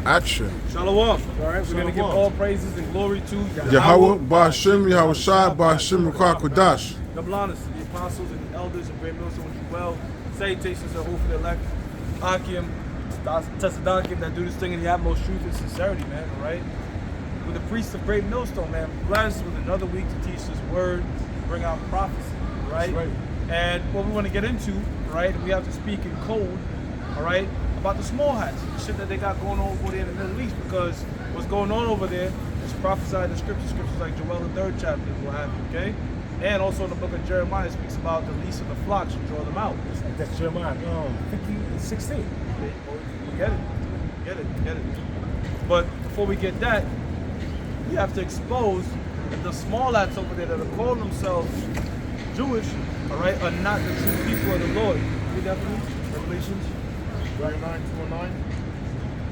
Action. Shalom. All right, we're going to give all praises and glory to Yahweh, Ba'Shem, Yahweh Shai, Ba'Shem, Kodash. Double honors to the apostles and the elders of Great Millstone, which well. Salutations to who for the elect. Akim, Tessadakim that do this thing in the utmost truth and sincerity, man. All right. With the priests of Great Millstone, man. Blessed with another week to teach this word, bring out prophecy, right? That's right. And what we want to get into, right? We have to speak in code, all right, about the small hats, the shit that they got going on over there in the Middle East, because what's going on over there is prophesied in the scriptures like Joel the 3rd chapter, what have you, okay? And also in the book of Jeremiah, it speaks about the least of the flocks and draw them out. That's Jeremiah 50:16. Get it. But before we get that, we have to expose that the small hats over there that are calling themselves Jewish, all right, are not the true people of the Lord. Read that please. Revelations 2:9.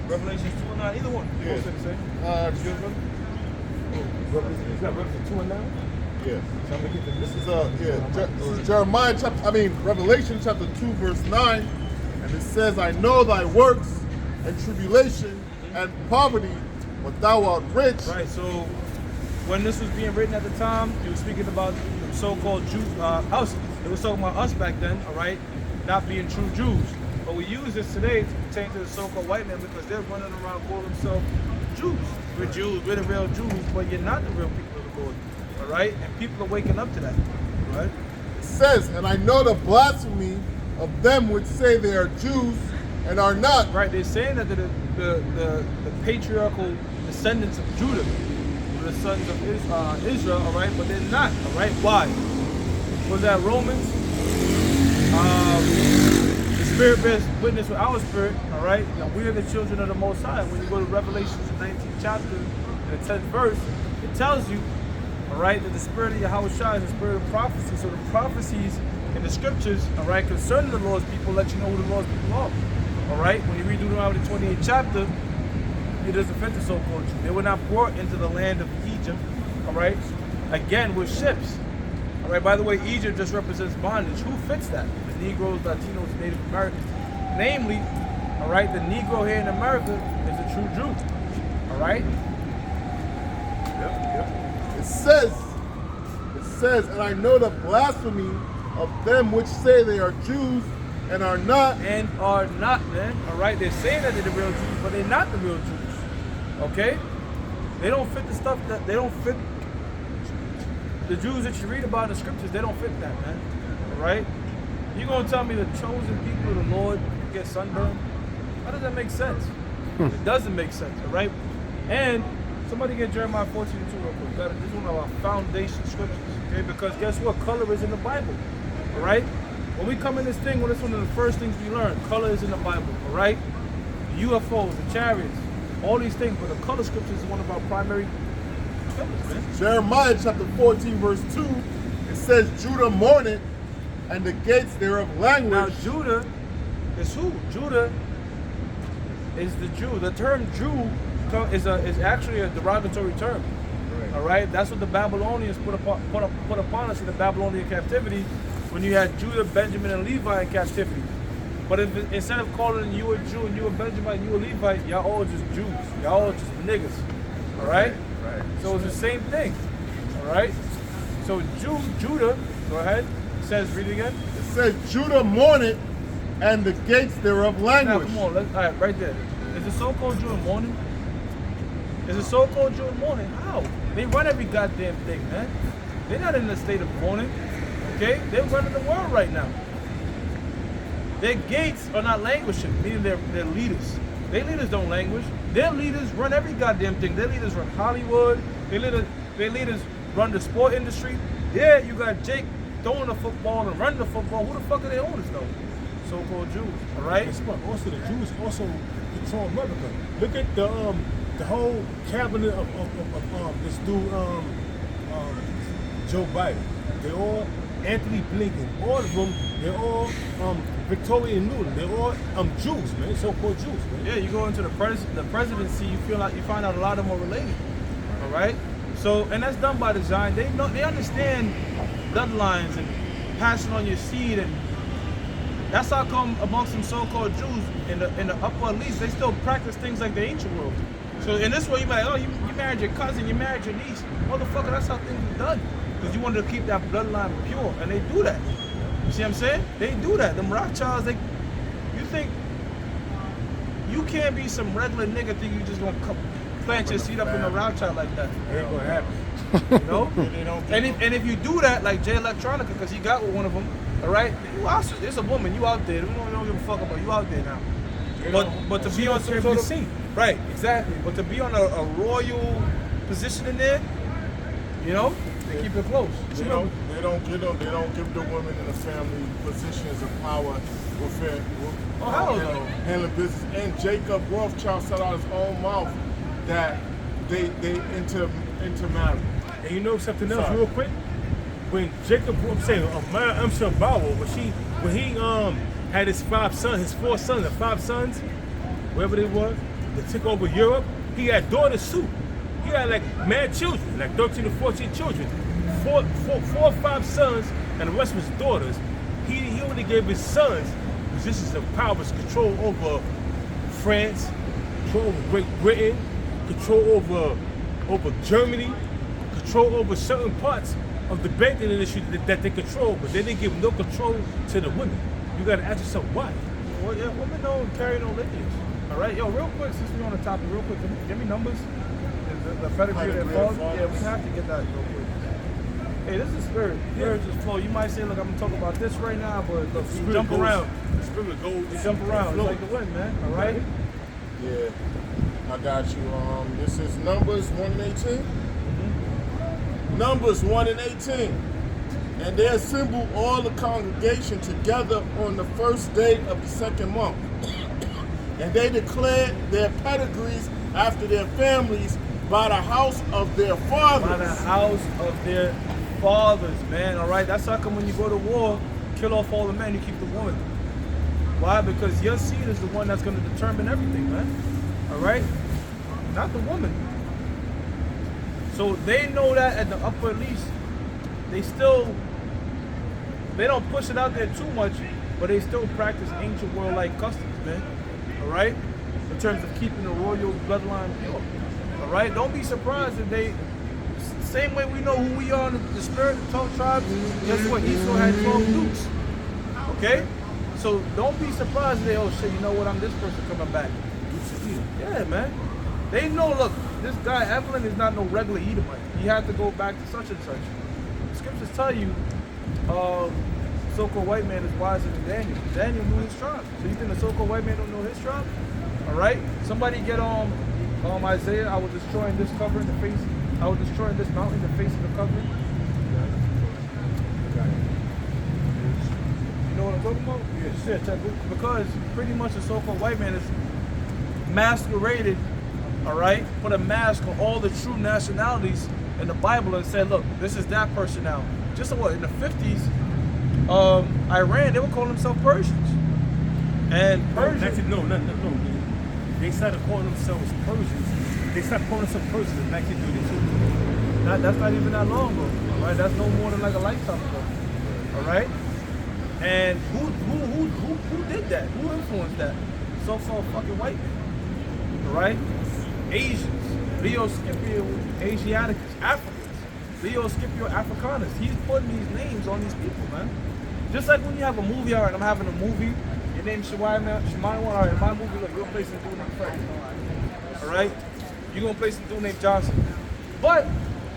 Revelations 2:9. Either one. Yeah. What's it say? Is that Revelation 2:9? Yeah. This is Jeremiah Revelation chapter 2 verse 9, and it says, I know thy works and tribulation and poverty, but thou art rich. Right. So when this was being written at the time, it was speaking about the so-called Jew us. It was talking about us back then, all right, not being true Jews. But we use this today to pertain to the so-called white man because they're running around calling themselves Jews. We're Jews, we're the real Jews, but you're not the real people of the Lord. All right? And people are waking up to that. Right? It says, and I know the blasphemy of them which say they are Jews and are not. Right, they're saying that the patriarchal descendants of Judah were the sons of Israel, all right, but they're not, all right? Why? Was that Romans? The Spirit bears witness with our spirit, all right? Now we are the children of the Most High. When you go to Revelation 19th chapter, in the 10th verse, it tells you, all right, that the spirit of Yahweh Shai is the spirit of prophecy. So the prophecies in the scriptures, all right, concerning the Lord's people let you know who the Lord's people are. All right, when you read Deuteronomy 28th chapter, it doesn't fit the so-called Jew. They were not brought into the land of Egypt, all right, again with ships. All right, by the way, Egypt just represents bondage. Who fits that? The Negroes, Latinos, Native Americans. Namely, all right, the Negro here in America is a true Jew. All right? Yep. It says, and I know the blasphemy of them which say they are Jews and are not. And are not, man. All right? They're saying that they're the real Jews, but they're not the real Jews. Okay? They don't fit the stuff that, they don't fit the Jews that you read about in the scriptures, they don't fit that, man. All right? You gonna tell me the chosen people of the Lord get sunburned? How does that make sense? It doesn't make sense, all right? And somebody get Jeremiah 14:2 real quick. This is one of our foundation scriptures, okay? Because guess what? Color is in the Bible, all right? When we come in this thing, well, that's one of the first things we learn. Color is in the Bible, all right? The UFOs, the chariots, all these things, but the color scriptures is one of our primary colors, man. Jeremiah chapter 14 verse 2, it says, Judah mourneth, and the gates thereof languish. Now Judah is who? Judah is the Jew. The term Jew is actually a derogatory term. Right. All right, that's what the Babylonians put upon us in the Babylonian captivity when you had Judah, Benjamin, and Levi in captivity. But instead of calling you a Jew and you a Benjamin and you a Levite, y'all all just Jews. Y'all all just niggas. All right? Right. So it's the same thing. All right? So Judah, go ahead. It says, read it again. It says, Judah mourneth, and the gates thereof languish. Now, come on, all right, right there. Is the so-called Jew in mourning? Is the so-called Jew in mourning? How? They run every goddamn thing, man. They're not in a state of mourning. Okay? They're running the world right now. Their gates are not languishing, meaning they're leaders. Their leaders don't languish. Their leaders run every goddamn thing. Their leaders run Hollywood. Their leaders run the sport industry. Yeah, you got Jake throwing the football and running the football. Who the fuck are their owners, though? So-called Jews, all right? Also, the Jews also control America. Look at the whole cabinet of this dude, Joe Biden. They're all Anthony Blinken. All of them, they're all Victoria Nuland. They're all Jews, man. So-called Jews, man. Yeah, you go into the presidency, you find out a lot of them are related. All right? So, and that's done by design. They understand bloodlines and passing on your seed and That's how come amongst some so-called Jews in the upper elites, they still practice things like the ancient world. So in this way, you might, oh, you married your cousin, you married your niece. Motherfucker, that's how things are done. Because you wanted to keep that bloodline pure, and they do that. You see what I'm saying? They do that. Them Rothschilds, you think you can't be some regular nigga think you just gonna plant your seed up in a Rothschild like that. It ain't gonna happen. You know? and if you do that, like Jay Electronica, because he got with one of them, all right? It's a woman, you out there. We don't give a fuck about you out there now. But to be on some sort of right, exactly. But to be on a royal position in there, you know, they keep it close. They don't give the women in the family positions of power within handling business. And Jacob Rothschild said out his own mouth that they intermarry. And you know something else, real quick? When Jacob, I'm saying, I'm sure Bauer, when he had his four sons, or 5 sons, wherever they were, that took over Europe, he had daughters too. He had like mad children, like 13 or 14 children. 4 or 5 sons, and the rest was daughters. He only gave his sons positions of power, control over France, control over Great Britain, control over Germany, control over certain parts of the banking industry that they control, but they didn't give no control to the women. You gotta ask yourself why. Well, yeah, women don't carry no lineage. All right, yo, real quick, since we're on the topic, real quick, give me numbers. The pedigree that falls. Yeah, we have to get that real quick. Hey, this is spirit. Spirit just flow. You might say, look, I'm gonna talk about this right now, but look, you jump around. Spirit goes. You jump around. It's like the wind, man. All right. Yeah, I got you. This is Numbers 1 and 18. Numbers 1 and 18. And they assembled all the congregation together on the first day of the second month. And they declared their pedigrees after their families by the house of their fathers. By the house of their fathers, man. All right. That's how come when you go to war, kill off all the men, you keep the woman. Why? Because your seed is the one that's going to determine everything, man. All right? Not the woman. So they know that at the upper elites, they don't push it out there too much, but they still practice ancient world-like customs, man. All right? In terms of keeping the royal bloodline pure. All right? Don't be surprised if they, same way we know who we are in the spirit, the 12 tribes, guess what? Esau had 12 dukes. Okay? So don't be surprised if they, oh shit, you know what, I'm this person coming back. Yeah, man. They know, look, this guy Evelyn is not no regular Edomite. He had to go back to such and such. The scriptures tell you, so-called white man is wiser than Daniel. Daniel knew his tribe. So you think the so-called white man don't know his tribe? All right. Somebody get on Isaiah. I was destroying this covering, the face. I was destroying this mountain, the face of the covering. You know what I'm talking about? Yes. Because pretty much the so-called white man is masqueraded, all right, put a mask on all the true nationalities in the Bible and said, look, this is that person now. Just what, in the 50s, Iran, they would call themselves Persians. And Persians... No. They started calling themselves Persians. They started calling themselves Persians in 1932. That's not even that long ago, all right? That's no more than like a lifetime ago, all right? And who did that? Who influenced that? So-called fucking white men, all right? Asians, Leo Scipio Asiaticus, Africans, Leo Scipio Africanus. He's putting these names on these people, man. Just like when you have a movie, all right, I'm having a movie, your name's Shemaiah, all right, in my movie, look, you're placing a dude named Fred, all right? You're gonna place a dude named Johnson. But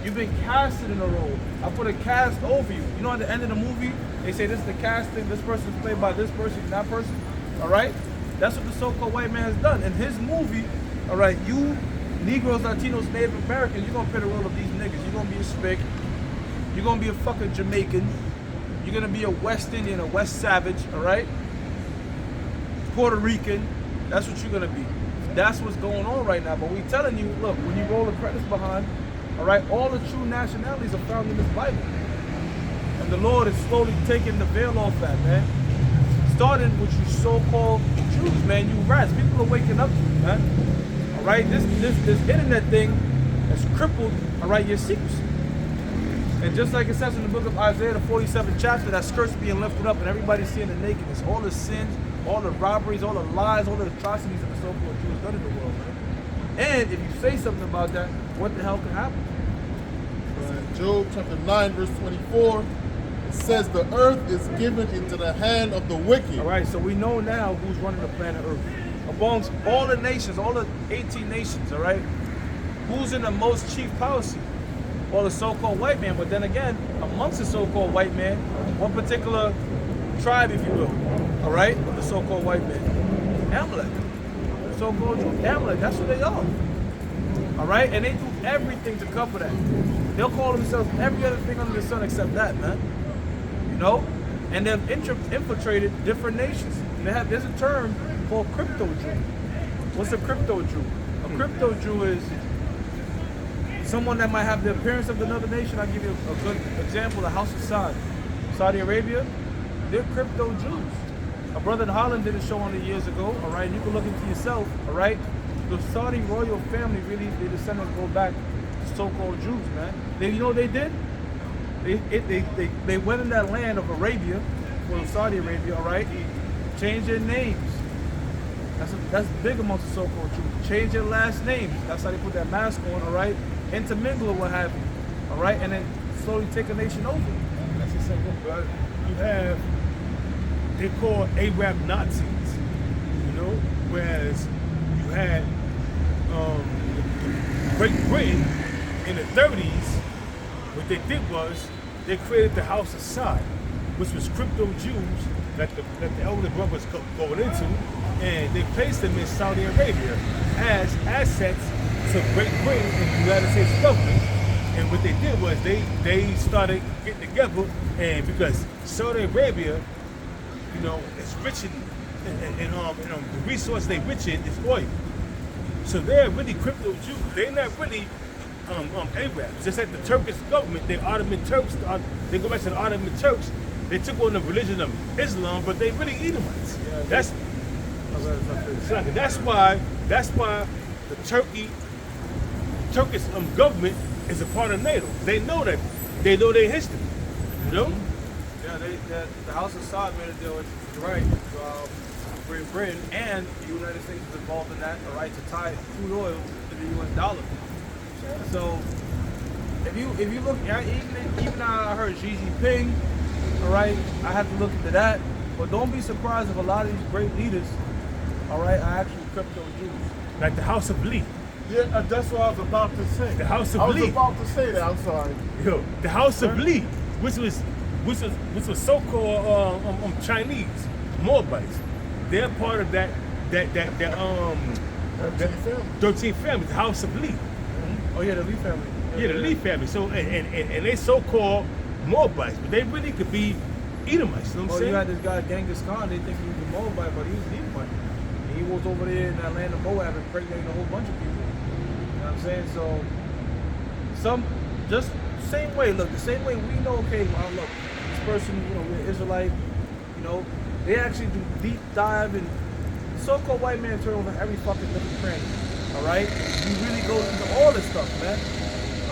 you've been casted in a role. I put a cast over you. You know, at the end of the movie, they say this is the casting, this person's played by this person and that person, all right? That's what the so-called white man has done. In his movie, all right, you Negroes, Latinos, Native Americans, you're gonna play the role of these niggas. You're gonna be a Spic, you're gonna be a fucking Jamaican, you're gonna be a West Indian, a West Savage, all right? Puerto Rican, that's what you're gonna be. That's what's going on right now. But we telling you, look, when you roll the credits behind, all right, all the true nationalities are found in this Bible. And the Lord is slowly taking the veil off that, man. Starting with you so-called Jews, man, you rats. People are waking up to you, man. All right, this internet thing has crippled, all right, your secrecy. And just like it says in the book of Isaiah, the 47th chapter, that skirt's being lifted up and everybody's seeing the nakedness, all the sins, all the robberies, all the lies, all the atrocities that the so-called Jews done in the world, man. And if you say something about that, what the hell can happen? Job chapter 9, verse 24, it says the earth is given into the hand of the wicked. All right, so we know now who's running the planet Earth. Amongst all the nations, all the 18 nations, all right, who's in the most chief policy? Well, the so-called white man. But then again, amongst the so-called white man, one particular tribe, if you will, all right, of the so-called white man, Amalek, the so-called Jew, Amalek, that's who they are. All right, and they do everything to cover that. They'll call themselves every other thing under the sun except that, man. You know, and they've infiltrated different nations. There's a term called crypto Jew. What's a crypto Jew? A crypto Jew is someone that might have the appearance of another nation. I'll give you a good example, the House of Saud. Saudi Arabia, they're crypto Jews. A brother in Holland did a show on it years ago, all right? You can look into yourself, all right? The Saudi royal family, really, their descendants go back to so-called Jews, man. You know what they did? They went in that land of Arabia, well, Saudi Arabia, all right? Changed their names. That's big amongst the so-called Jews. Change their last names. That's how they put that mask on, all right? Intermingle or what have you, all right? And then slowly take a nation over. That's a simple, but you have, they call Arab Nazis, you know? Whereas you had Great Britain in the 30s, what they did was they created the House of Saud, which was crypto Jews that the elder brother was going into, and they placed them in Saudi Arabia as assets to Great Britain and the United States government. And what they did was they started getting together, and because Saudi Arabia, you know, is rich in the resource they rich in is oil. So they're really crypto Jews. They're not really Arabs. Just like the Turkish government, the Ottoman Turks, they go back to the Ottoman Turks. They took on the religion of Islam, but they really Edomites. Yeah, That's why the Turkish government is a part of NATO. They know that. They know their history. You know? Yeah, the House of Saud made a deal with right, Great Britain, and the United States is involved in that, all right, to tie crude oil to the U.S. dollar. So if you look, even I heard Xi Jinping, all right, I have to look into that. But don't be surprised if a lot of these great leaders, all right, are actually crypto Jews. Like the House of Lee. Yeah, that's what I was about to say. The House of Lee. I was about to say that. I'm sorry. Yo, the House of Lee, which was so-called Chinese Moabites. They're part of that 13 family, the House of Lee. Mm-hmm. Oh yeah, the Lee family. Yeah, the Lee family. So and they so-called Moabites, but they really could be Edomites. You know what I'm saying? You had this guy Genghis Khan. They think he was a Moabite, but he was an Edomite. And he was over there in that land of Moab and impregnating a whole bunch of people. You know what I'm saying? So just same way. Look, the same way we know. Okay, well, look, this person, you know, we're Israelite. You know, they actually do deep dive and so-called white man turn over every fucking little cranny. All right, he really goes into all this stuff, man.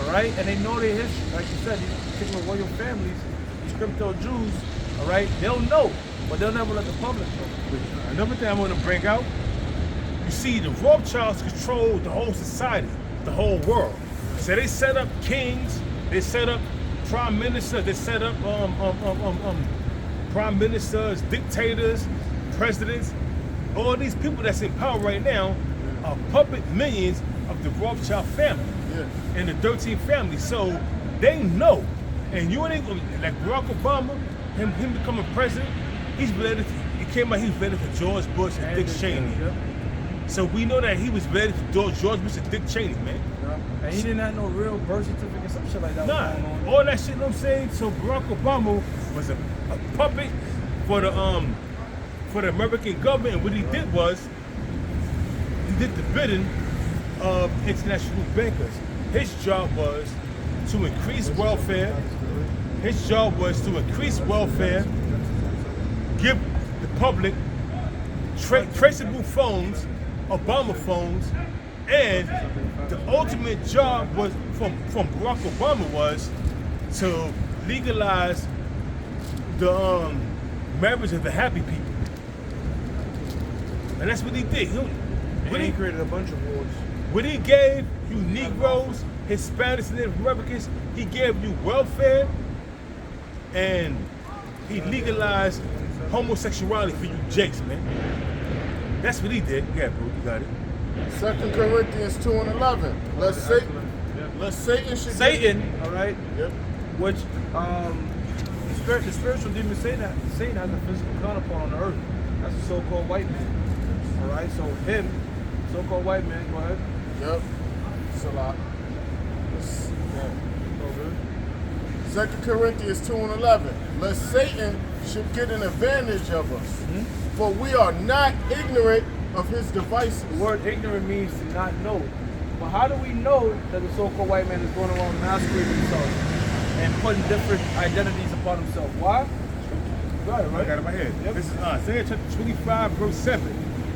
All right, and they know their history. Like you said, these particular royal families, these crypto Jews, all right, they'll know, but they'll never let the public know. Another thing I want to bring out, you see, the Rothschilds control the whole society, the whole world. So they set up kings, they set up prime ministers, they set up prime ministers, dictators, presidents. All these people that's in power right now are puppet minions of the Rothschild family and the 13 family. So they know. And you ain't gonna, like Barack Obama, him becoming president, he came out, he was related to George Bush and Dick Cheney. So we know that he was related to George Bush and Dick Cheney, man. And he didn't have no real birth certificate, some shit like that. Nah, all that shit, you know what I'm saying? So Barack Obama was a puppet for the American government, and what he did was, he did the bidding of international bankers. His job was to increase welfare. His job was to increase welfare, give the public traceable phones, Obama phones, and the ultimate job was from Barack Obama was to legalize the marriage of the happy people. And that's what he did. He created a bunch of wars. What he gave you Negroes, Hispanics, and Native Americans, he gave you welfare, and he legalized homosexuality for you jakes, man. That's what he did. Yeah, bro, you got it. 2 Corinthians 2:11. Let Satan should All right. Yep. Which the spiritual demon Satan has a physical counterpart on the earth. That's the so-called white man. All right. So him, so-called white man. Go ahead. Yep. It's a lot. It's, yeah. 2 Corinthians 2:11. Lest Satan should get an advantage of us. For we are not ignorant of his devices. The word ignorant means to not know. But how do we know that the so-called white man is going around masquerading himself and putting different identities upon himself? Why? You got it, right? I got it in my head. Yep. This is Isaiah chapter 25, verse 7.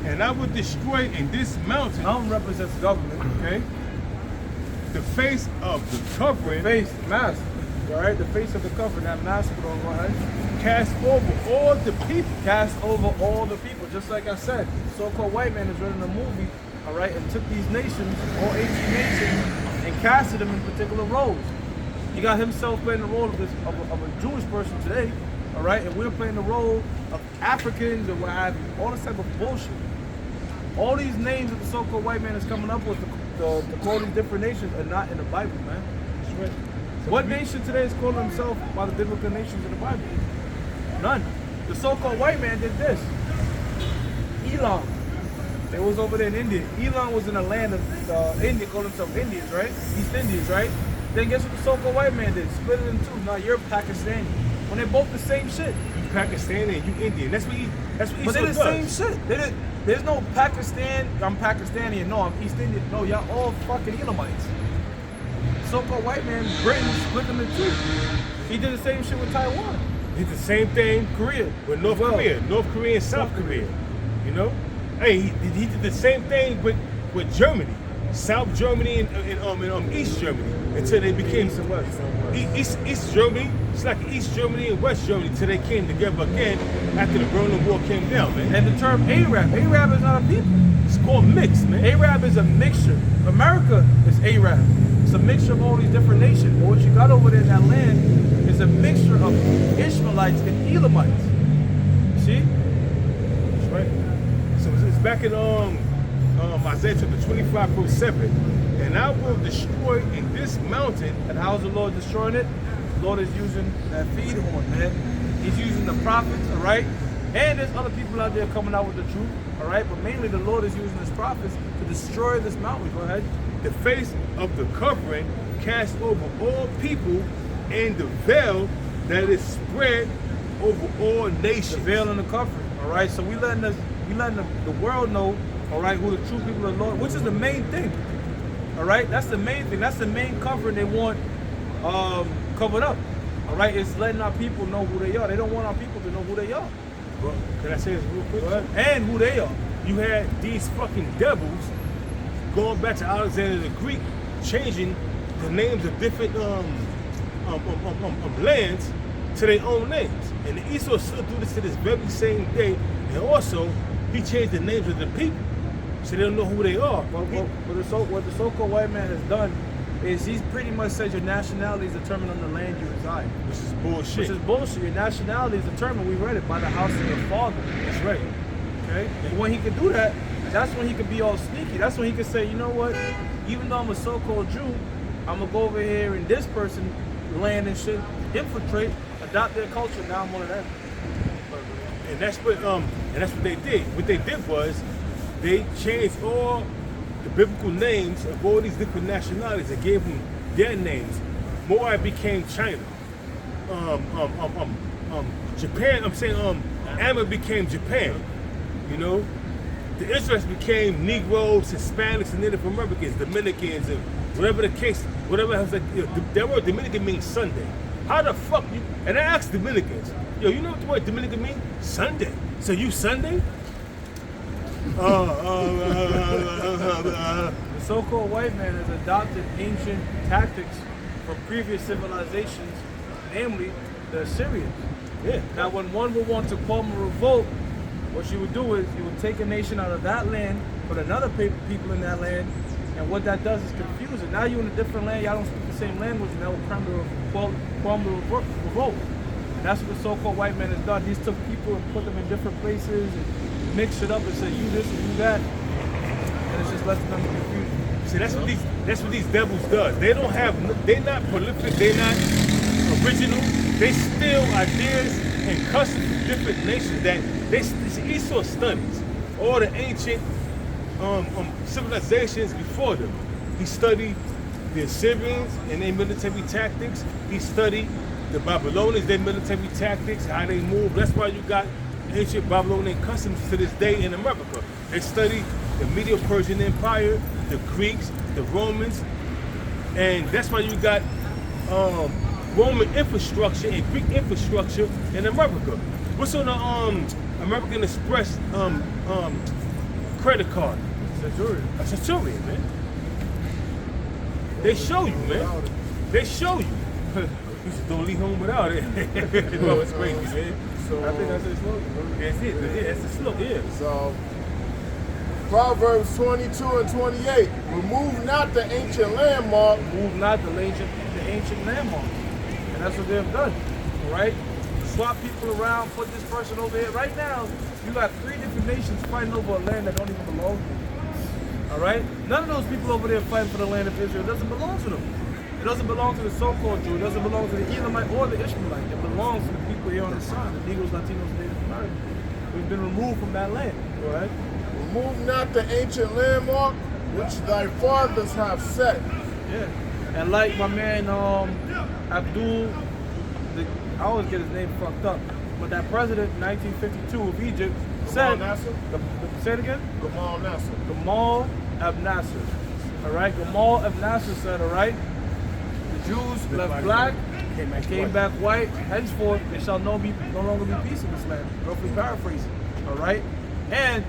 And I will destroy in this mountain. Mountain represents government, okay? The face of the covering. Face, mask. All right, the face of the covering, that mask put on, go ahead. Cast over all the people. Cast over all the people. Just like I said, the so-called white man is running a movie, all right, and took these nations, all 18 nations, and casted them in particular roles. He got himself playing the role of a Jewish person today, all right, and we're playing the role of Africans and what have you, all this type of bullshit. All these names that the so-called white man is coming up with to call these different nations are not in the Bible, man. That's right. So What nation today is calling himself by the biblical nations in the Bible? None. The so-called white man did this. Elam. It was over there in India. Elam was in the land of India, called themselves Indians, right? East Indians, right? Then guess what the so-called white man did? Split it in two. Now you're Pakistani. When they're both the same shit. You Pakistani and you Indian. That's what But Esau they're the does. same shit. There's no Pakistan, I'm Pakistani, and no, I'm East Indian. No, y'all all fucking Elamites. So-called white man, Britain split them in two. He did the same shit with Taiwan. He did the same thing Korea. with North Korea and South Korea. You know? Hey, he did the same thing with Germany. South Germany and East Germany. Until they became East and West. East Germany. It's like East Germany and West Germany until they came together again after the Berlin Wall came down, man. And the term Arab is not a people. It's called mixed, man. Arab is a mixture. America is Arab. It's a mixture of all these different nations. But what you got over there in that land is a mixture of Ishmaelites and Elamites. See? That's right. So it's back in Isaiah chapter 25, verse 7. And I will destroy in this mountain. And how's the Lord destroying it? The Lord is using that feed horn, man. He's using the prophets, all right? And there's other people out there coming out with the truth, all right? But mainly the Lord is using his prophets to destroy this mountain. Go ahead. The face of the covering cast over all people, and the veil that is spread over all nations. The veil and the covering, all right? So we letting the world know, all right, who the true people of the Lord, which is the main thing, all right? That's the main thing. That's the main covering they want covered up, all right? It's letting our people know who they are. They don't want our people to know who they are. Bro, can I say this real quick? And who they are. You had these fucking devils going back to Alexander the Greek, changing the names of different lands to their own names. And the Esau still do this to this very same day. And also, he changed the names of the people, so they don't know who they are. What the so-called white man has done is he's pretty much said your nationality is determined on the land you reside. Which is bullshit. Which is bullshit. Your nationality is determined, we read it, by the house of your father. That's right. Okay? And when he can do that, that's when he can be all sneaky. That's when he can say, you know what? Even though I'm a so-called Jew, I'm gonna go over here in this person's land and shit, infiltrate, adopt their culture. Now I'm one of them. And that's what they did. What they did was they changed all the biblical names of all these different nationalities and gave them their names. Moab became China. Japan. I'm saying Amma became Japan. You know, the Israelites became Negroes, Hispanics, and Native Americans, Dominicans, and whatever the case, whatever has like, you know, that word Dominican means Sunday. How the fuck you? And I asked Dominicans, yo, you know what the word Dominican means? Sunday. So you Sunday? The so-called white man has adopted ancient tactics from previous civilizations, namely the Assyrians. Yeah. Now, when one would want to form a revolt, what you would do is you would take a nation out of that land, put another people in that land, and what that does is confuse it. Now you're in a different land, y'all don't speak the same language, and that will form the revolt. And that's what the so-called white man has done. He's took people and put them in different places and mixed it up and said, you this and you that. And it's just left them confused. See, that's what these devils does. They're not prolific, they're not original. They steal ideas and customs from different nations that Esau studies. All the ancient civilizations before them. He studied the Assyrians and their military tactics. He studied the Babylonians, their military tactics, how they move. That's why you got ancient Babylonian customs to this day in America. They study the Medo-Persian Empire, the Greeks, the Romans, and that's why you got Roman infrastructure and Greek infrastructure in America. What's on the American Express credit card? Centurion. A Centurion, man. They show you, man. They show you. You just don't leave home without it. No, it's crazy, man. So I think that's his slogan. That's it. Yeah, that's the slogan. Yeah. So Proverbs 22 and 28. Remove not the ancient landmark. Move not the ancient landmark. And that's what they've done. All right? Swap people around, put this person over here. Right now, you got 3 different nations fighting over a land that don't even belong to them. All right? None of those people over there fighting for the land of Israel doesn't belong to them. It doesn't belong to the so-called Jew. It doesn't belong to the Elamite or the Ishmaelite. It belongs to the people here on the side, the Negroes, Latinos, Native Americans. We've been removed from that land. All right? Remove not the ancient landmark which thy fathers have set. Yeah. And like my man Abdul, I always get his name fucked up, but that president in 1952 of Egypt said, say it again? Gamal Nasser. Gamal Abdel Nasser. All right, Gamal Abdel Nasser said, all right, the Jews left black and came back white. Henceforth, there shall no longer be peace in this land. Roughly paraphrasing. All right, and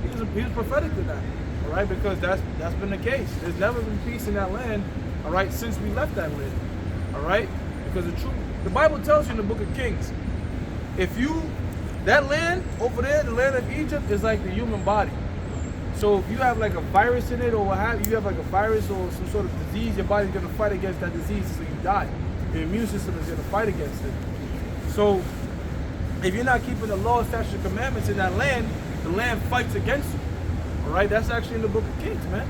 he was prophetic to that. All right, because that's been the case. There's never been peace in that land. All right, since we left that land. All right, because the Bible tells you in the Book of Kings, that land over there, the land of Egypt, is like the human body. So if you have like a virus in it or what have you, have like a virus or some sort of disease, your body's gonna fight against that disease so you die. Your immune system is gonna fight against it. So if you're not keeping the law, statutes, and commandments in that land, the land fights against you. All right, that's actually in the Book of Kings, man.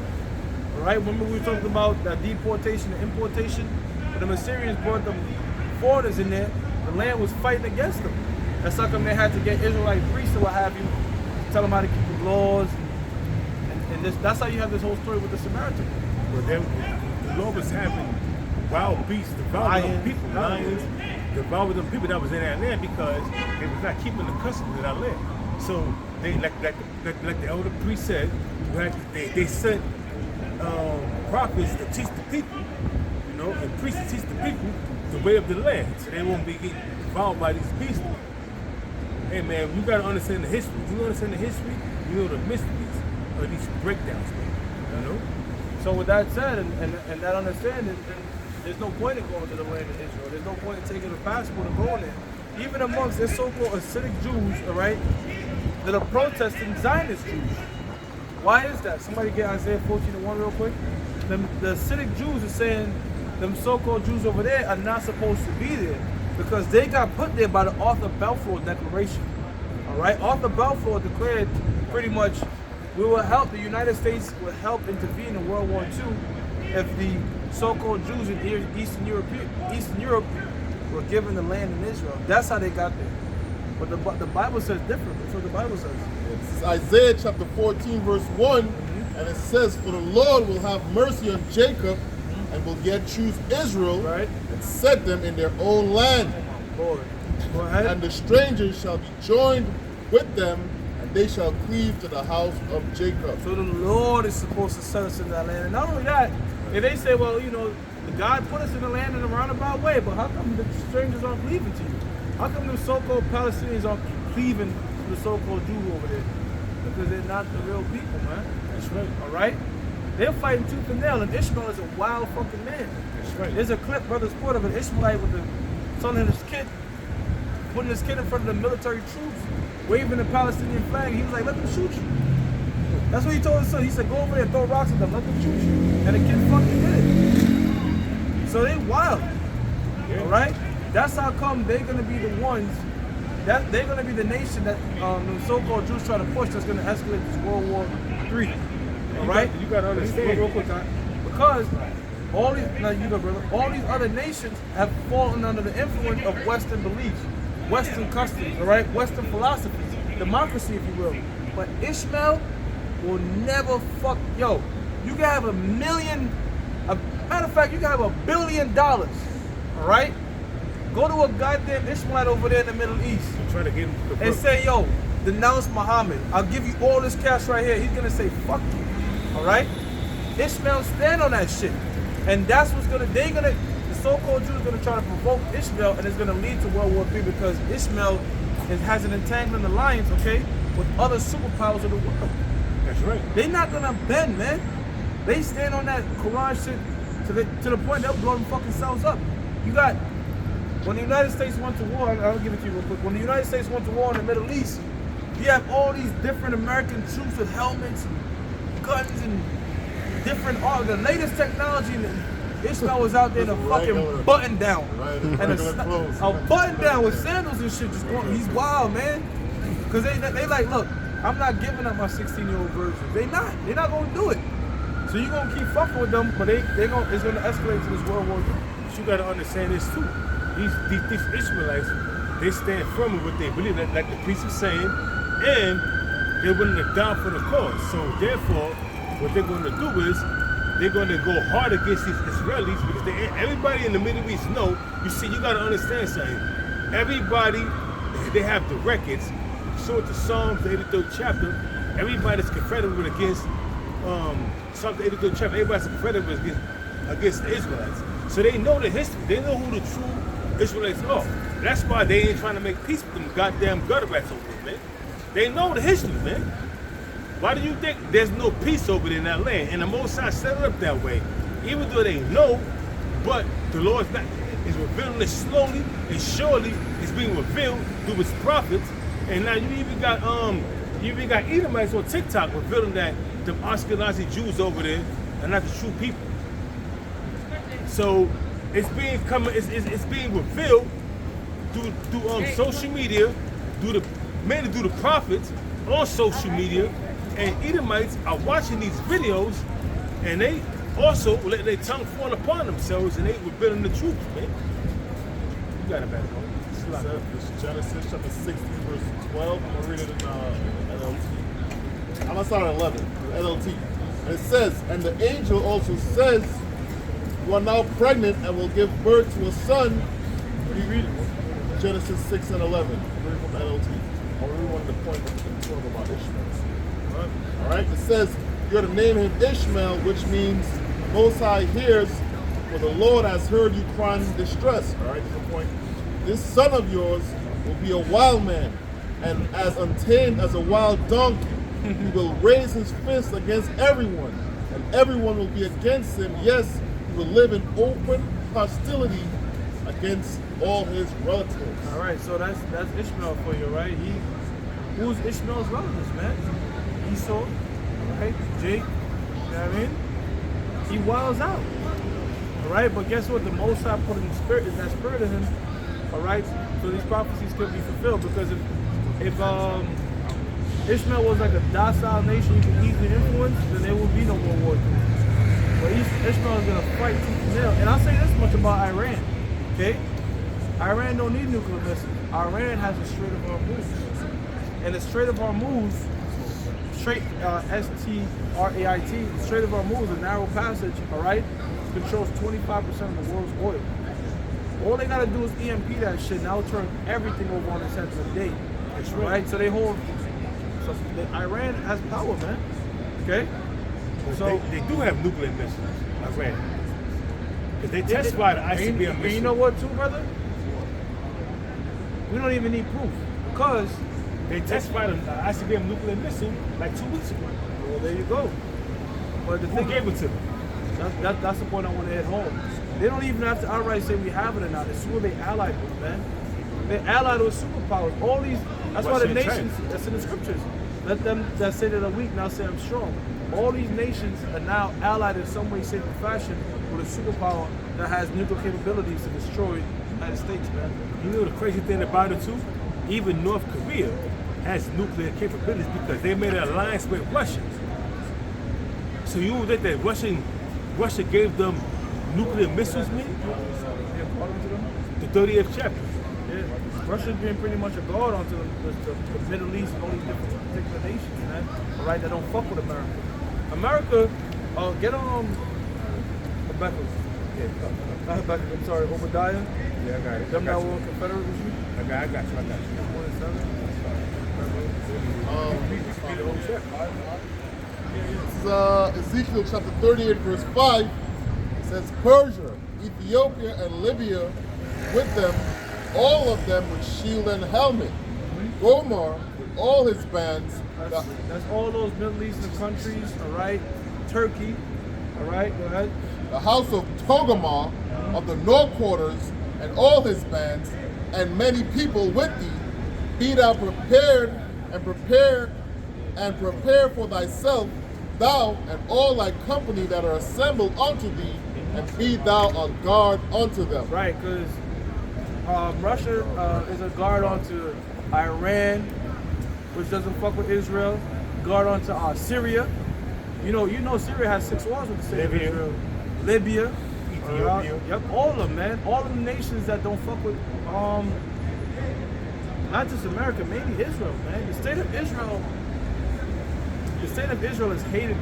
All right, remember we were talking about that deportation and importation? When the Assyrians brought them foreigners in there, the land was fighting against them. That's how come they had to get Israelite priests or what have you, tell them how to keep the laws. And that's how you have this whole story with the Samaritans. But then the Lord was having wild beasts devour them people, lions, devour them people that was in that land because they was not keeping the customs of that land. So they, like the elder priest said, they sent prophets to teach the people, and priests to teach the people the way of the land, so they won't be getting devoured by these beasts. Hey man, you gotta understand the history. You understand the history, you know the mysteries of these breakdowns, man. So with that said, and that understanding, there's no point in going to the land of Israel. There's no point in taking a passport and going there. Even amongst their so-called Hasidic Jews, all right, that are protesting Zionist Jews. Why is that? Somebody get Isaiah 14:1 real quick. The Hasidic Jews are saying them so-called Jews over there are not supposed to be there because they got put there by the Arthur Balfour Declaration. All right, Arthur Balfour declared pretty much the United States would help intervene in World War II if the so-called Jews in Eastern Europe were given the land in Israel. That's how they got there. But the Bible says different. That's what the Bible says. It's Isaiah chapter 14 verse 1, and it says, "For the Lord will have mercy on Jacob, and will yet choose Israel, right, and set them in their own land. Lord. Go ahead. And the strangers shall be joined with them, and they shall cleave to the house of Jacob." So the Lord is supposed to set us in that land. And not only that, if they say, well, God put us in the land in a roundabout way, but how come the strangers aren't cleaving to you? How come the so-called Palestinians aren't cleaving to the so-called Jew over there? Because they're not the real people, man. That's right. All right? They're fighting tooth and nail, and Ishmael is a wild fucking man. That's right. There's a clip, Brother Sport, of an Ishmaelite with telling his kid, putting his kid in front of the military troops, waving the Palestinian flag. He was like, let them shoot you. That's what he told his son. He said, go over there and throw rocks at them, let them shoot you. And the kid fucking did it. So they wild, Yeah. all right? That's how come they're gonna be the ones, that they're gonna be the nation that the so-called Jews try to push that's gonna escalate this World War III. All right? You gotta understand. Real quick, because all these, now you go, brother, all these other nations have fallen under the influence of Western beliefs, Western customs, all right? Western philosophies, democracy, if you will. But Ishmael will never fuck, yo, you can have matter of fact, you can have $1 billion, all right? Go to a goddamn Ishmaelite over there in the Middle East I'm trying to get him to the and say, yo, denounce Muhammad. I'll give you all this cash right here. He's gonna say, fuck you, all right? Ishmael stand on that shit. And that's what's gonna, the so-called Jews gonna try to provoke Ishmael, and it's gonna lead to World War III because Ishmael has an entangling alliance, okay, with other superpowers of the world. That's right. They're not gonna bend, man. They stand on that Quran shit to the point they'll blow them fucking selves up. You got, when the United States went to war, I'll give it to you real quick. When the United States went to war in the Middle East, you have all these different American troops with helmets and guns and different art. The latest technology, Ishmael was out there in a fucking button down. Right, And a button down with sandals and shit just going, he's wild, man. Because they like, look, I'm not giving up my 16-year-old virgins. They're not gonna do it. So you're gonna keep fucking with them, but it's gonna escalate to this World War III. But you gotta understand this too. These Ishmaelites, they stand firm with what they believe, like the priest was saying, and they're willing to die for the cause. So therefore, what they're gonna do is they're gonna go hard against these Israelis because everybody in the Middle East know. You see, you gotta understand something. Everybody, they have the records. So the Psalms, the 83rd chapter, everybody's confederate against Psalms, the 83rd chapter. Everybody's confederate against the Israelites. So they know the history. They know who the true Israelites are. That's why they ain't trying to make peace with them goddamn gutter rats over there, man. They know the history, man. Why do you think there's no peace over there in that land? And the Most High set it up that way. Even though they know, but the Lord's not, is revealing it slowly and surely. It's being revealed through his prophets. And now you even got Edomites on TikTok revealing that the Ashkenazi Jews over there are not the true people. So it's being revealed through social media, mainly through the prophets on social media, and Edomites are watching these videos, and they also let their tongue fall upon themselves, and they revealing the truth, man. You got it back home. It's Genesis chapter 16, verse 12. I'm going to read it in NLT. I'm going to start at 11, NLT. And it says, and the angel also says, you are now pregnant and will give birth to a son. What do you read it? Genesis 6 and 11. Read from NLT. I really wanted to point out about Ishmael. All right. It says, you're to name him Ishmael, which means Most High hears, for the Lord has heard you crying in distress. All right, that's the point. This son of yours will be a wild man, and as untamed as a wild donkey. He will raise his fist against everyone, and everyone will be against him. Yes, he will live in open hostility against all his relatives. All right, so that's Ishmael for you, right? Who's Ishmael's relatives, man? Esau, right? Jake, you know what I mean? He wilds out, all right? But guess what? The Most High put in that spirit in him, all right? So these prophecies could be fulfilled, because if Ishmael was like a docile nation you can easily influence, then there would be no World War III. But Ishmael is going to fight tooth and nail. And I'll say this much about Iran, okay? Iran don't need nuclear missiles. Iran has the Strait of Hormuz. And the Strait of Hormuz, S-T-R-A-I-T, the Strait of Hormuz, a narrow passage, all right, controls 25% of the world's oil. All they got to do is EMP that shit, and that'll turn everything over on its head for a day. That's right. So they hold... So Iran has power, man. Okay? So they do have nuclear missiles, Iran. Because they test fire the ICBM missile. And you know what, too, brother? We don't even need proof. Because they test fired the ICBM nuclear missile like 2 weeks ago. Well, there you go. But the Who thing gave it to them? that's the point I want to hit home. They don't even have to outright say we have it or not. It's who they allied with, man. They allied with superpowers. All these, that's why the Russia and nations, China. that's in the scriptures. Let them that say that I'm weak now say I'm strong. All these nations are now allied in some way, shape, or fashion with a superpower that has nuclear capabilities to destroy the United States, man. You know the crazy thing about it too? Even North Korea has nuclear capabilities because they made an alliance with Russia. So you know that Russia gave them nuclear missiles, man? Yeah, call them to them. The 30th chapter. Yeah, Russia's been pretty much a guard onto the Middle East and all these different particular nations, man. All right, that don't fuck with America. America, get on Rebecca. Yeah, not Rebecca, I'm sorry, Obadiah. Yeah, I got it. Them that were Confederate with you. I got you. 1 and 7. Read the whole chapter. It's Ezekiel chapter 38, verse 5. It says, Persia, Ethiopia, and Libya with them, all of them with shield and helmet. Gomer with all his bands. That's all those Middle Eastern countries, all right? Turkey, all right? Go ahead. The house of Togarmah of the north quarters and all his bands, and many people with thee. Be thou prepared and prepare for thyself, thou and all thy company that are assembled unto thee, and be thou a guard unto them. Right, because Russia is a guard onto Iran, which doesn't fuck with Israel. Guard onto Syria. You know, Syria has 6 wars with the state of Libya. Israel. Libya. Ethiopia. Yep, all of them, man. All of the nations that don't fuck with, not just America, maybe Israel, man. The state of Israel is hated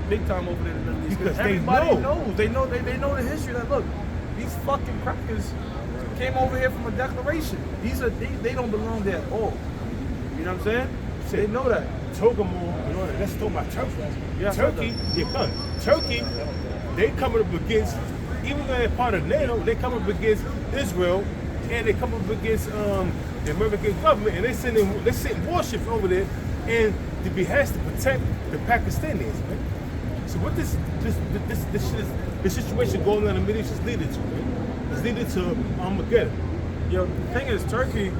big time over there in the Middle East. Because everybody knows. They know the history that, look, these fucking crackers came over here from a declaration. They don't belong there at all. You know what I'm saying? They know that. Togarmah, you know, let's talk about Turkey. Yeah, Turkey, Turkey, they coming up against, even though they're part of NATO, they come up against Israel, and they come up against the American government, and they're sending warships over there, and the behest to protect the Pakistanis, man. So what this situation going on in the Middle East is leading to, man? It's leading to Armageddon. Yo, the thing is, Turkey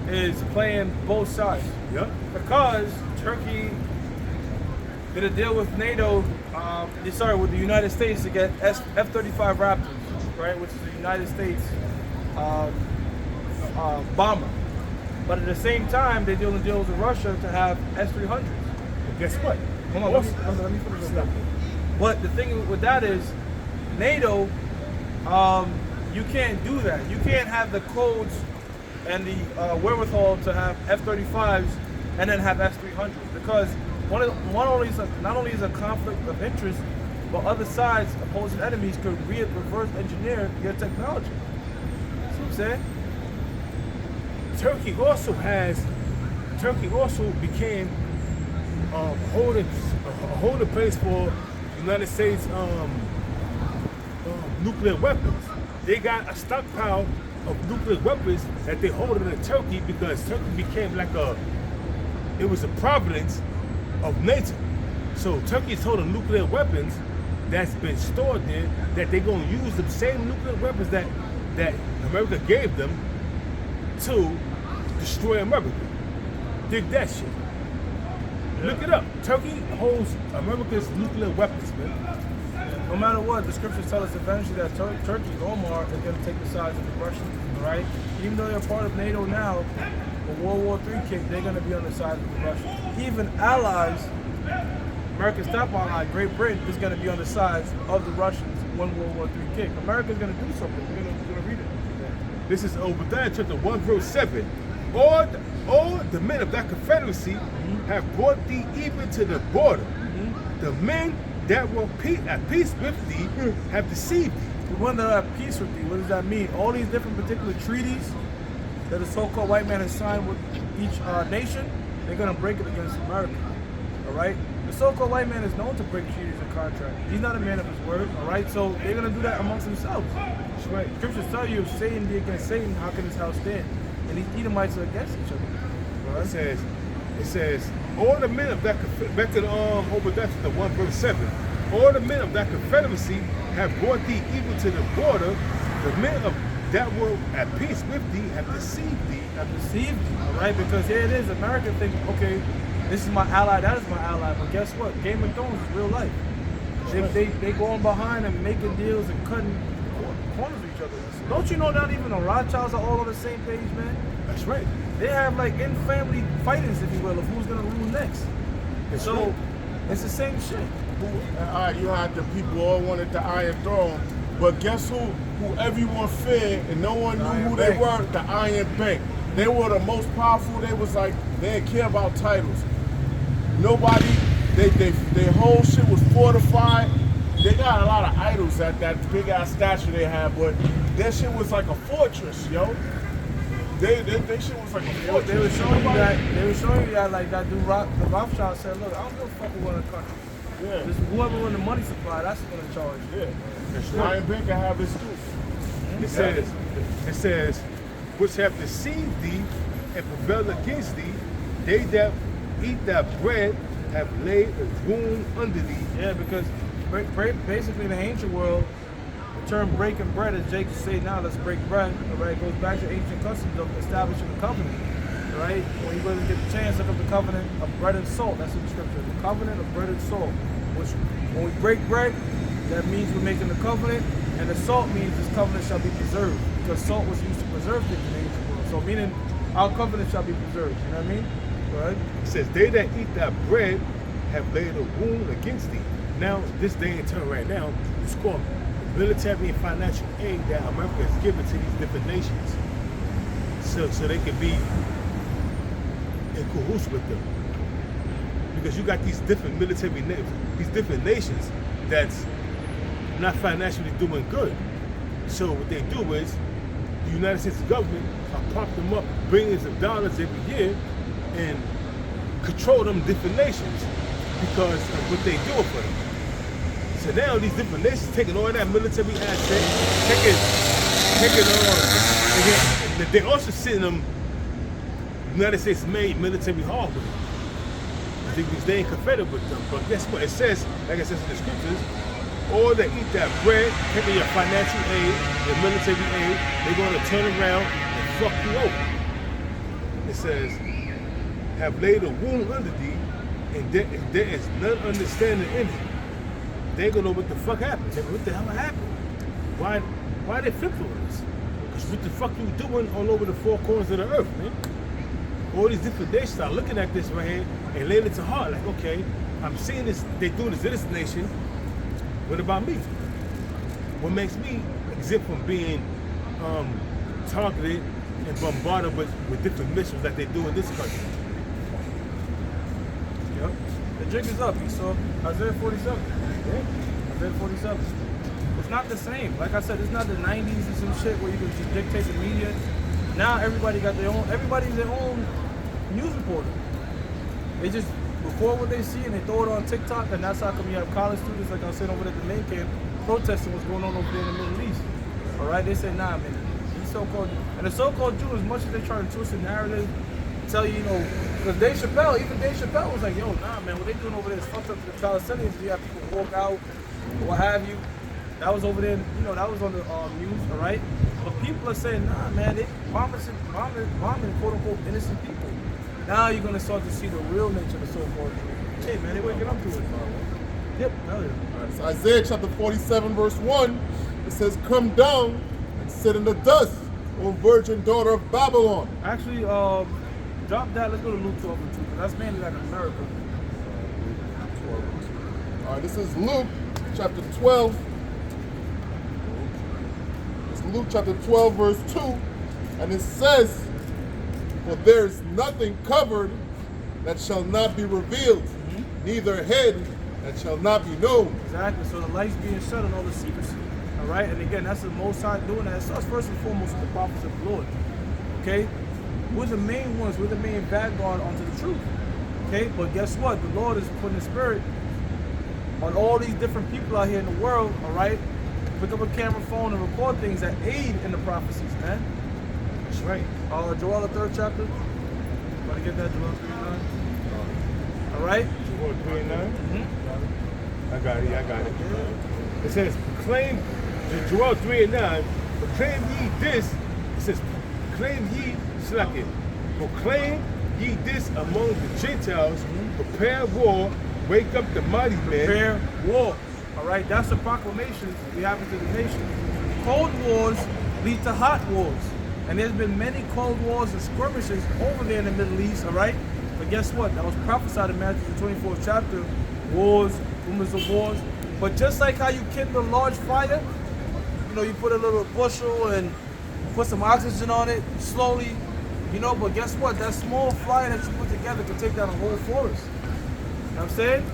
is playing both sides. Yeah. Because Turkey did a deal with NATO, with the United States to get F-35 Raptors, right, which is the United States bomber. But at the same time, they're doing deals with Russia to have S-300s. But guess what? Hold on, let me finish this up. But the thing with that is, NATO, you can't do that. You can't have the codes and the wherewithal to have F-35s and then have S-300s, because not only is a conflict of interest, but other sides, opposing enemies, could reverse engineer your technology. See what I'm saying? Turkey also became a holding place for United States nuclear weapons. They got a stockpile of nuclear weapons that they hold in Turkey, because Turkey became it was a province of NATO. So Turkey's holding nuclear weapons that's been stored there, that they're gonna use the same nuclear weapons that America gave them to destroy America. Dig that shit. Yeah. Look it up. Turkey holds America's nuclear weapons, man. No matter what, the scriptures tell us eventually that Turkey, Omar, is going to take the sides of the Russians, right? Even though they're part of NATO now, when World War III kick, they're going to be on the side of the Russians. Even allies, America's top ally, Great Britain, is going to be on the sides of the Russians when World War III kick. America's going to do something. We're going to read it. This is Obadiah chapter 1, verse 7. All the men of that confederacy have brought thee even to the border. The men that were at peace with thee have deceived thee. The one that are at peace with thee, what does that mean? All these different particular treaties that the so-called white man has signed with each nation, they're going to break it against America. All right? The so-called white man is known to break treaties and contracts. He's not a man of his word. All right? So they're going to do that amongst themselves. That's right. Scriptures tell you, if Satan be against Satan, how can his house stand? And these Edomites are against each other. Right? It says, all the men of that, back to Obadiah chapter 1, verse 7, all the men of that confederacy have brought thee even to the border. The men of that were at peace with thee have deceived thee. Have deceived you, all right? Because here it is, America think, okay, this is my ally, that is my ally. But guess what? Game of Thrones is real life. They going behind and making deals and cutting corners of each other. Don't you know not even the Rothschilds are all on the same page, man? That's right. They have like in-family fightings, if you will, of who's gonna rule next. That's So right. it's the same shit. You had the people all wanted the Iron Throne, but guess who? Who everyone feared and no one knew Iron who Bank. they were? The Iron Bank. They were the most powerful. They was like they didn't care about titles. Nobody. Their whole shit was fortified. They got a lot of idols at that big ass statue they had, but their shit was like a fortress, yo. They shit was like a fortress. They were showing you that. They were showing you that, like that dude, the Rothschild said, "Look, I don't give a fuck who run the country. Yeah. Just whoever run the money supply, that's who's gonna charge." Yeah. Iron Bank can have his too. It says, which have deceived thee and prevailed against thee, they that eat that bread have laid a wound under thee. Yeah, because basically in the ancient world, the term breaking bread, as Jake say now, let's break bread, all right, goes back to ancient customs of establishing a covenant, all right? When you really get the chance, look up the covenant of bread and salt. That's in the scripture, the covenant of bread and salt. Which, when we break bread, that means we're making the covenant, and the salt means this covenant shall be preserved, because salt was used to preserve things in the ancient world. So meaning, our covenant shall be preserved, you know what I mean? Right? It says, they that eat that bread have laid a wound against thee. Now, this day and time right now, it's called military and financial aid that America has given to these different nations. So they can be in cahoots with them. Because you got these different these different nations that's not financially doing good. So what they do is, the United States government pump them up billions of dollars every year and control them different nations because of what they do for them. So now these different nations taking all that military asset, and they also sending them United States made military hardware. Because they ain't confederate with them. But guess what? It says, like it says in the scriptures, all that eat that bread, taking your financial aid, your military aid, they're going to turn around and fuck you over. It says, have laid a wound under thee, and there is none understanding in it. They ain't gonna know what the fuck happened. They go, what the hell happened? Why they flip on us? Because what the fuck you doing all over the four corners of the earth, man? All these different nations start looking at this right here and laying it to heart. Like, okay, I'm seeing this, they doing this in this nation. What about me? What makes me exempt from being targeted and bombarded with different missiles that they do in this country? Yep. The jig is up. You saw Isaiah 47. Yeah. Isaiah 47. It's not the same. Like I said, it's not the 90s and some shit where you can just dictate the media. Now everybody's their own news reporter. They just record what they see and they throw it on TikTok, and that's how come you have college students, like I was saying over at the main camp, protesting what's going on over there in the Middle East. All right, they say, nah, man, these so-called, and the so-called Jews, as much as they try to twist the narrative, tell you, because Dave Chappelle was like, yo, nah, man, what they doing over there is fucked up to the Palestinians. You have people walk out, or what have you. That was over there, that was on the news, all right? But people are saying, nah, man, they bombing, quote-unquote, innocent people. Now you're going to start to see the real nature of the so-called Jews. Hey, man, they waking up to it. Yep, hell yeah. So Isaiah chapter 47, verse 1, it says, come down and sit in the dust, O virgin daughter of Babylon. Actually, drop that. Let's go to Luke 12 and 2, because that's mainly like America. All right, this is Luke chapter 12. It's Luke chapter 12, verse 2, and it says, for there is nothing covered that shall not be revealed, neither hid that shall not be known. Exactly. So the light's being shut on all the secrecy. All right. And again, that's the Most High doing that. It starts first and foremost with the prophets of the Lord. Okay. We're the main ones. We're the main vanguard onto the truth. Okay. But guess what? The Lord is putting His Spirit on all these different people out here in the world. All right. Pick up a camera phone and record things that aid in the prophecies, man. That's right. Joel, the 3rd chapter. Want to get that, Joel 3:9? All right. Joel 3:9. I got it. It says, proclaim, Joel 3:9, proclaim ye this. It says, proclaim ye, proclaim ye this among the Gentiles, prepare war, wake up the mighty men. Prepare war. All right, that's the proclamation we have into the nation. Cold wars lead to hot wars. And there's been many cold wars and skirmishes over there in the Middle East, all right? But guess what? That was prophesied in Matthew the 24th chapter. Wars, rumors of wars. But just like how you kindle a large fire, you know, you put a little bushel and put some oxygen on it slowly, you know, but guess what? That small fire that you put together can take down a whole forest. You know what I'm saying?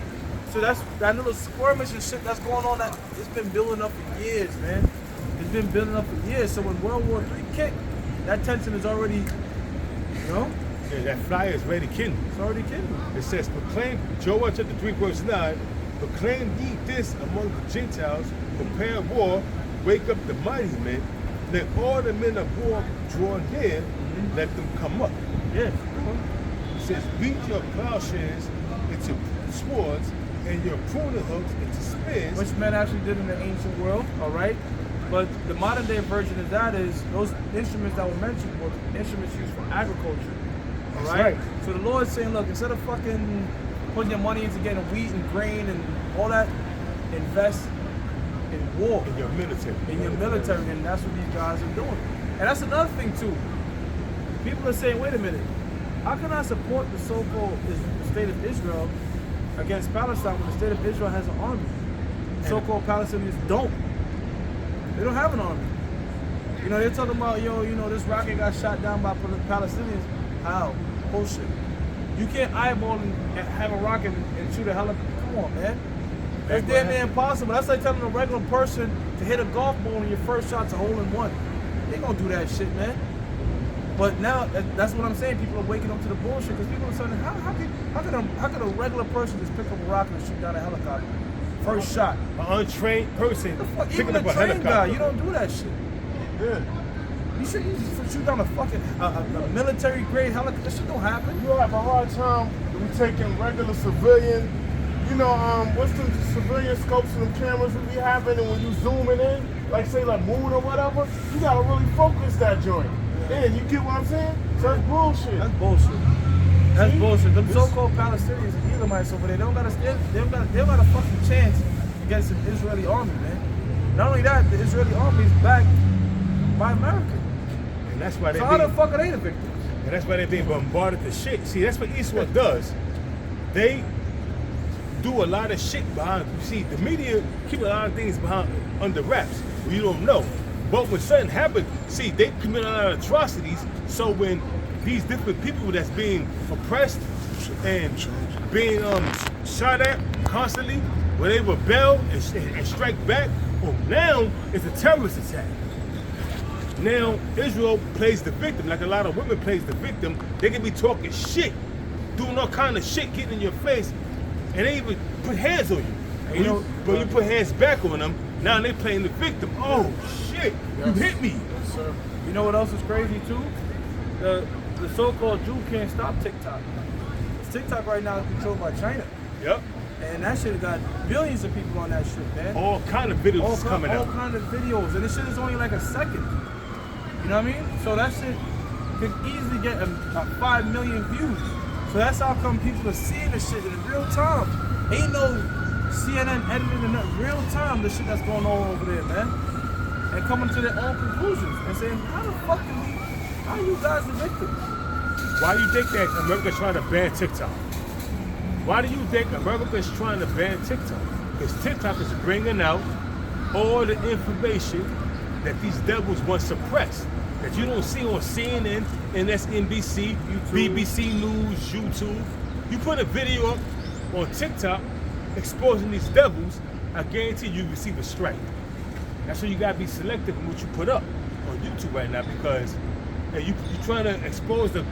So that's that little skirmish and shit that's going on, that it's been building up for years, man. It's been building up for years. So when World War III kicked, that tension is already, you know? Yeah, that fire is ready to kindle. It's already kindled. It says, proclaim, Joel chapter 3, verse 9, proclaim ye this among the Gentiles, prepare war, wake up the mighty men, let all the men of war draw near, let them come up. Yeah. It says, beat your plowshares into swords and your pruning hooks into spears. Which men actually did in the ancient world, all right? But the modern day version of that is those instruments that were mentioned were instruments used for agriculture, all right? So the Lord's saying, look, instead of fucking putting your money into getting wheat and grain and all that, invest in war. In your military. In your military, and that's what these guys are doing. And that's another thing too. People are saying, wait a minute, how can I support the so-called state of Israel against Palestine when the state of Israel has an army? So-called Palestinians don't. They don't have an army. You know, they're talking about, yo, you know, this rocket got shot down by Palestinians. How? Bullshit. You can't eyeball and have a rocket and shoot a helicopter. Come on, man. That's damn near impossible. That's like telling a regular person to hit a golf ball and your first shot's a hole in one. They ain't gonna do that shit, man. But now, that's what I'm saying. People are waking up to the bullshit because people are saying, how could a regular person just pick up a rocket and shoot down a helicopter? First shot. An untrained person picking up a trained guy, helicopter. you don't do that shit. Yeah. You should shoot down a fucking a military grade helicopter. That shit don't happen. You have a hard time we taking regular civilian, you know, what's the civilian scopes and the cameras we be having, and when you zooming in, like say like moon or whatever, you gotta really focus that joint. Yeah, you get what I'm saying? So that's bullshit. That's bullshit. That's bullshit. Them so-called Palestinians and Elamites over there, they don't got a fucking chance against an Israeli army, man. Not only that, the Israeli army is backed by America. And that's why So how the fuck are they the victims? And that's why they're being bombarded to shit. See, that's what Eastwood does. They do a lot of shit behind. You see, the media keep a lot of things behind under wraps. You don't know. But when something happens, see, they commit a lot of atrocities. So when these different people that's being oppressed and being shot at constantly, when they rebel and strike back, well, now it's a terrorist attack. Now Israel plays the victim, like a lot of women plays the victim. They can be talking shit, doing all kind of shit, getting in your face, and they even put hands on you. But you put hands back on them, now they playing the victim. Oh shit, you hit me. Yes, sir. You know what else is crazy too? The so-called Jew can't stop TikTok. TikTok right now is controlled by China. Yep. And that shit got billions of people on that shit, man. All kind of videos coming out. All kind of videos. And this shit is only like a second. You know what I mean? So that shit could easily get a 5 million views. So that's how come people are seeing this shit in real time. Ain't no CNN editing in real time the shit that's going on over there, man. And coming to their own conclusions and saying, how the fuck can we, how are you guys the victims? Why do you think that America's trying to ban TikTok? Why do you think America's trying to ban TikTok? Because TikTok is bringing out all the information that these devils want suppressed, that you don't see on CNN, MSNBC, BBC News, YouTube. You put a video up on TikTok exposing these devils, I guarantee you receive a strike. That's why you gotta be selective in what you put up on YouTube right now, because you're trying to expose the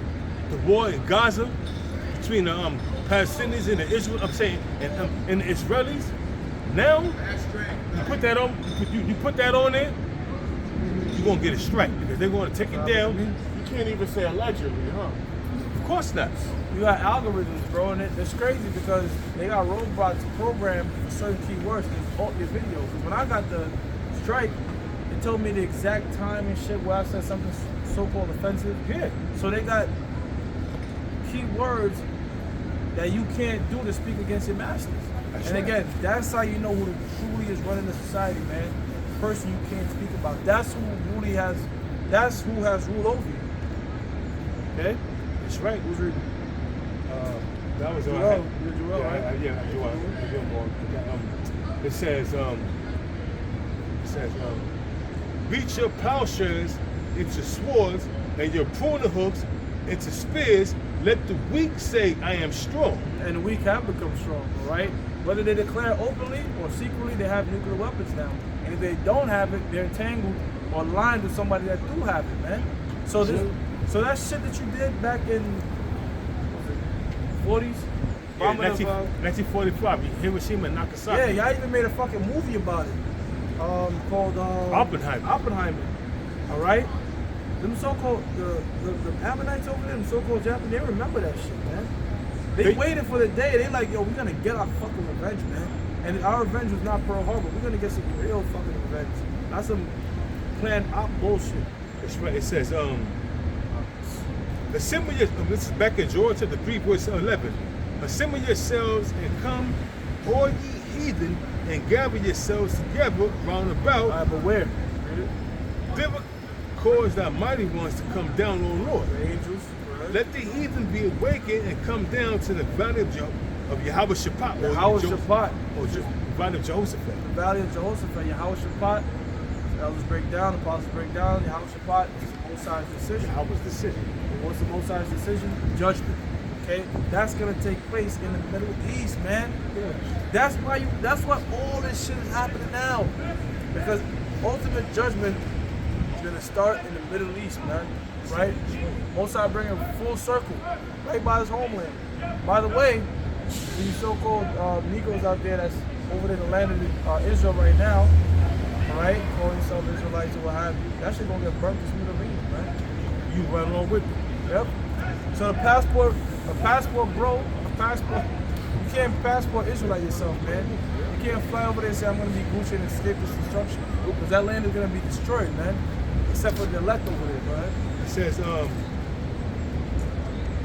war in Gaza between the Palestinians and the Israel. I'm saying, and the Israelis. Now, you put that on. You put that on there, you're gonna get a strike because they're gonna take it down. You can't even say allegedly, huh? Of course not. You got algorithms, bro, and it's crazy because they got robots programmed for certain keywords. There's videos. 'Cause when I got the strike, it told me the exact time and shit where I said something so-called offensive. Yeah. So they got keywords that you can't do to speak against your masters. That's and right. again, that's how you know who truly is running the society, man. The person you can't speak about. That's who really has. That's who has rule over you. Okay. That's right. Who's reading? That was Joel, right. you're Joel, right? Yeah, Joel. It says, beat your plowshares into swords and your pruning hooks into spears. Let the weak say, I am strong. And the weak have become strong, right? Whether they declare openly or secretly, they have nuclear weapons now. And if they don't have it, they're entangled or aligned with somebody that do have it, man. So that shit that you did back in, what was it, 40s? Yeah, Bombing of, 1945, Hiroshima and Nagasaki. yeah, y'all even made a fucking movie about it. Called Oppenheimer. Oppenheimer. All right? Them so-called, the Ammonites over there, them so-called Japanese, they remember that shit, man. They waited for the day. They like, yo, we're gonna get our fucking revenge, man. And our revenge was not Pearl Harbor. We're gonna get some real fucking revenge. Not some planned op bullshit. That's right. It says, assemble your, this is back in Georgia, the 3.11. Assemble yourselves and come, all ye heathen, and gather yourselves together round about. All right, but where? Never cause thy mighty ones to come down, O Lord. The angels. Right? Let the heathen be awakened and come down to the valley of Yahweh Shaphat. Yahweh Shaphat. Or valley of Jehoshaphat. The valley of Jehoshaphat. Yahweh Shaphat. Elders break down, apostles break down. Yahweh Shaphat is the Most High's decision. Yahweh's decision. What's the Most High's decision? Judgment. Okay, that's gonna take place in the Middle East, man. Yeah. That's why all this shit is happening now. Because ultimate judgment is gonna start in the Middle East, man. Right? Most High bring it full circle, right by his homeland. By the way, these so-called Negroes out there that's over in the land of Israel right now, all right, calling themselves Israelites or what have you, that shit gonna get burnt to smithereens, man. You run along with them. Yep. So a passport, bro, you can't passport Israelite yourself, man. You can't fly over there and say, I'm going to be Gucci and escape this destruction. Because that land is going to be destroyed, man. Except for the elect over there, right? It says,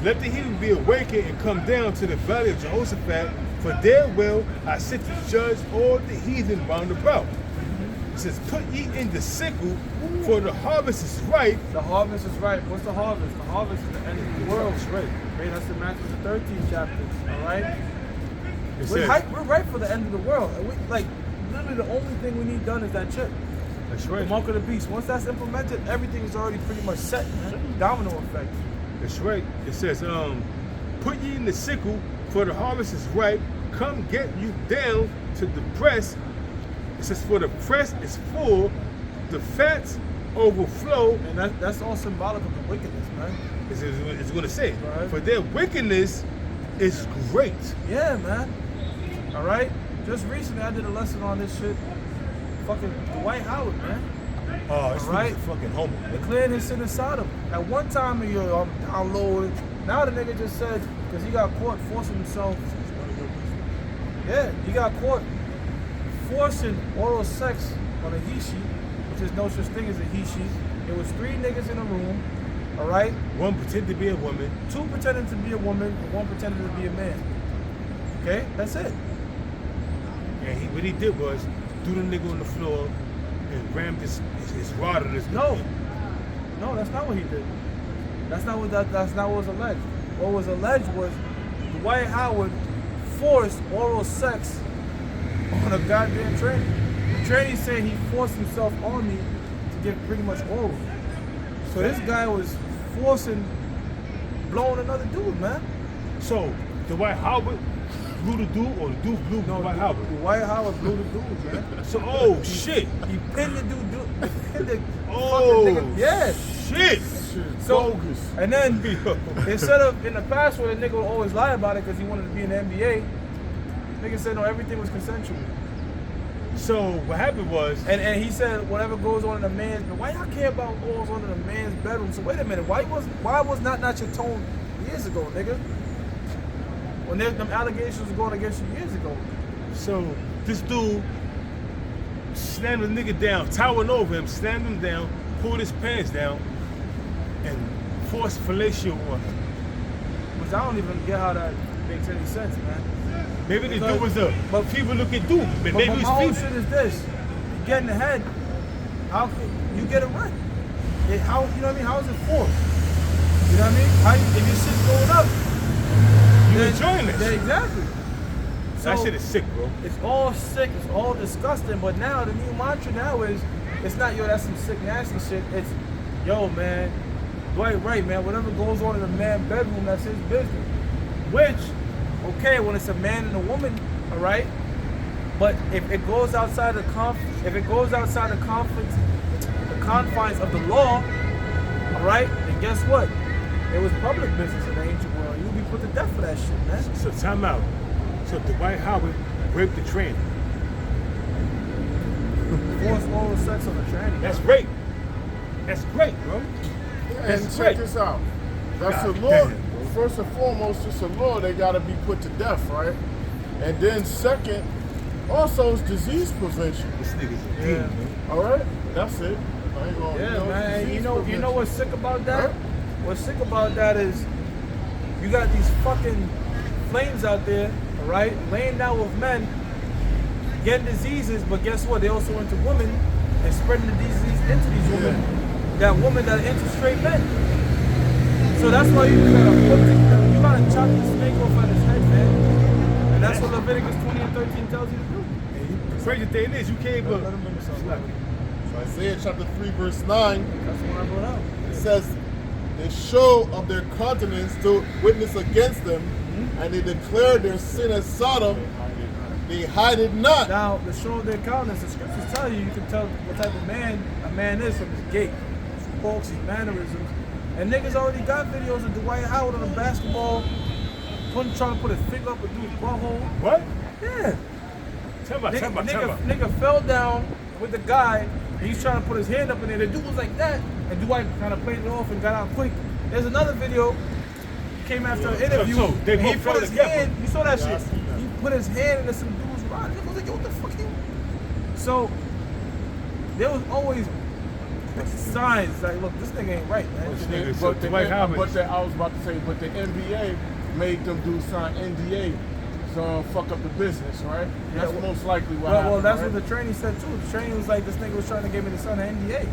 let the heathen be awakened and come down to the valley of Jehoshaphat, for there will I sit to judge all the heathen round about. It says, put ye in the sickle, for the harvest is ripe. The harvest is ripe. What's the harvest? The harvest is the end of the world. Right. That's in Matthew the 13th chapter. All right? We're ripe for the end of the world. And literally the only thing we need done is that chip. That's right. The mark of the beast. Once that's implemented, everything is already pretty much set, man. Domino effect. That's right. It says, put ye in the sickle, for the harvest is ripe. Come get you down to the press. It says, for the press is full, the fats overflow. And that's all symbolic of the wickedness, man. It's going to say, right. For their wickedness is great. Yeah, man. All right? Just recently, I did a lesson on this shit. Fucking Dwight Howard, man. Oh, it's right? fucking homo. Declaring his sin in Sodom. At one time, I'm downloaded. Now the nigga just said, because he got caught forcing himself. Yeah, he got caught forcing oral sex on a he-she, which is no such thing as a he-she. It was 3 niggas in a room, all right? One pretended to be a woman. 2 pretending to be a woman, and 1 pretending to be a man. Okay, that's it. And what he did was, threw the nigga on the floor and rammed his rod in his No, that's not what he did. That's not what was alleged. What was alleged was Dwight Howard forced oral sex on a goddamn trainee. The trainee saying he forced himself on me to get pretty much oral. So this guy was blowing another dude, man. So Dwight Howard blew the dude, or the dude blew Dwight Howard? Dwight Howard blew the dude, man. So, shit. He pinned the dude. Pinned the fucking nigga. Yeah. Shit. So, and then instead of in the past where the nigga would always lie about it because he wanted to be in the NBA, nigga said no, everything was consensual. So what happened was, and he said whatever goes on in a man's, why y'all care about what goes on in a man's bedroom? So wait a minute, why was not your tone years ago, nigga? when them allegations were going against you years ago. So this dude slammed the nigga down, towering over him, slammed him down, pulled his pants down, and forced fellatio on him. Which I don't even get how that makes any sense, man. Maybe the dude was a people looking dude. Maybe But he's my whole people. shit is this: you get in the head, how can you get it right? How you know what I mean? How is it forced? You know what I mean? How if your shit's going up, You enjoying this? Yeah, exactly. That So, shit is sick, bro. It's all sick. It's all disgusting. But now the new mantra now is, it's not yo, that's some sick nasty shit. It's yo, man, Dwight Wright, man. Whatever goes on in the man bedroom, that's his business. Which, okay, when it's a man and a woman, all right. But if it goes outside the confines of the law, all right, then guess what? It was public business in the ancient world. You'll be put to death for that shit, man. So time out. So Dwight Howard raped the tranny. Forced oral sex on a tranny. That's rape. That's great, bro. And That's check great. this out. That's God a law. damn. First and foremost, it's a law. They got to be put to death, right? And then second, also it's disease prevention. This nigga's a Yeah. demon, man. All right, that's it. I ain't gonna, Yeah, man. disease You know prevention. what's sick about that? Huh? What's sick about that is you got these fucking flames out there, all right, laying down with men, getting diseases, but guess what? They also into women and spreading the disease into these women. That women that are into straight men. So that's why you gotta chop the snake off at his head, man. And that's what Leviticus 20 and 13 tells you to do. The crazy thing is, you can't even. Let him bring this up. So Isaiah chapter 3, verse 9, That's the one I brought out. it says, they show of their countenance to witness against them, and they declare their sin as Sodom, they hide it not. Now, the show of their countenance, the scriptures tell you, you can tell what type of man a man is from his gait, his walks, his mannerisms. And niggas already got videos of Dwight Howard on a basketball, trying to put his finger up a dude's butthole. What? Yeah. Tell me, Nigga fell down with the guy, and he's trying to put his hand up in there. The dude was like that, and Dwight kind of played it off and got out quick. There's another video, he came after an interview, So they and he both put fell his together. hand, you saw that Yeah, I shit? seen that. He put his hand into some dude's rod. Nigga was like, yo, what the fuck you? So, there was always signs like, look, this nigga ain't right, man. This nigga, so But the, Dwight Howard. I was about to say, but the NBA made them do sign NDA, so fuck up the business, right? That's well- most likely what Well, happened. that's right? what the trainee said too. The trainee was like, this nigga was trying to give me the son of NDA.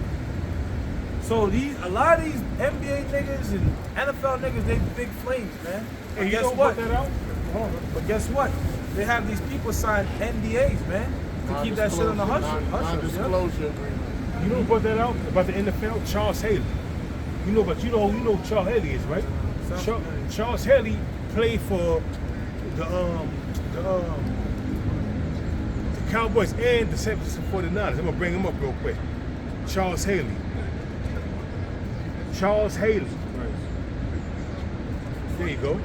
So a lot of these NBA niggas and NFL niggas, they big flames, man. But And you guess don't what? put that out? Hold on. But guess what? They have these people sign NDAs, man, to keep that shit on the hush. Non-disclosure agreement. You know about that out about the NFL? Charles Haley. You know who Charles Haley is, right? Charles Haley played for the Cowboys and the San Francisco 49ers. I'm gonna bring him up real quick. Charles Haley. Charles Haley. There you go.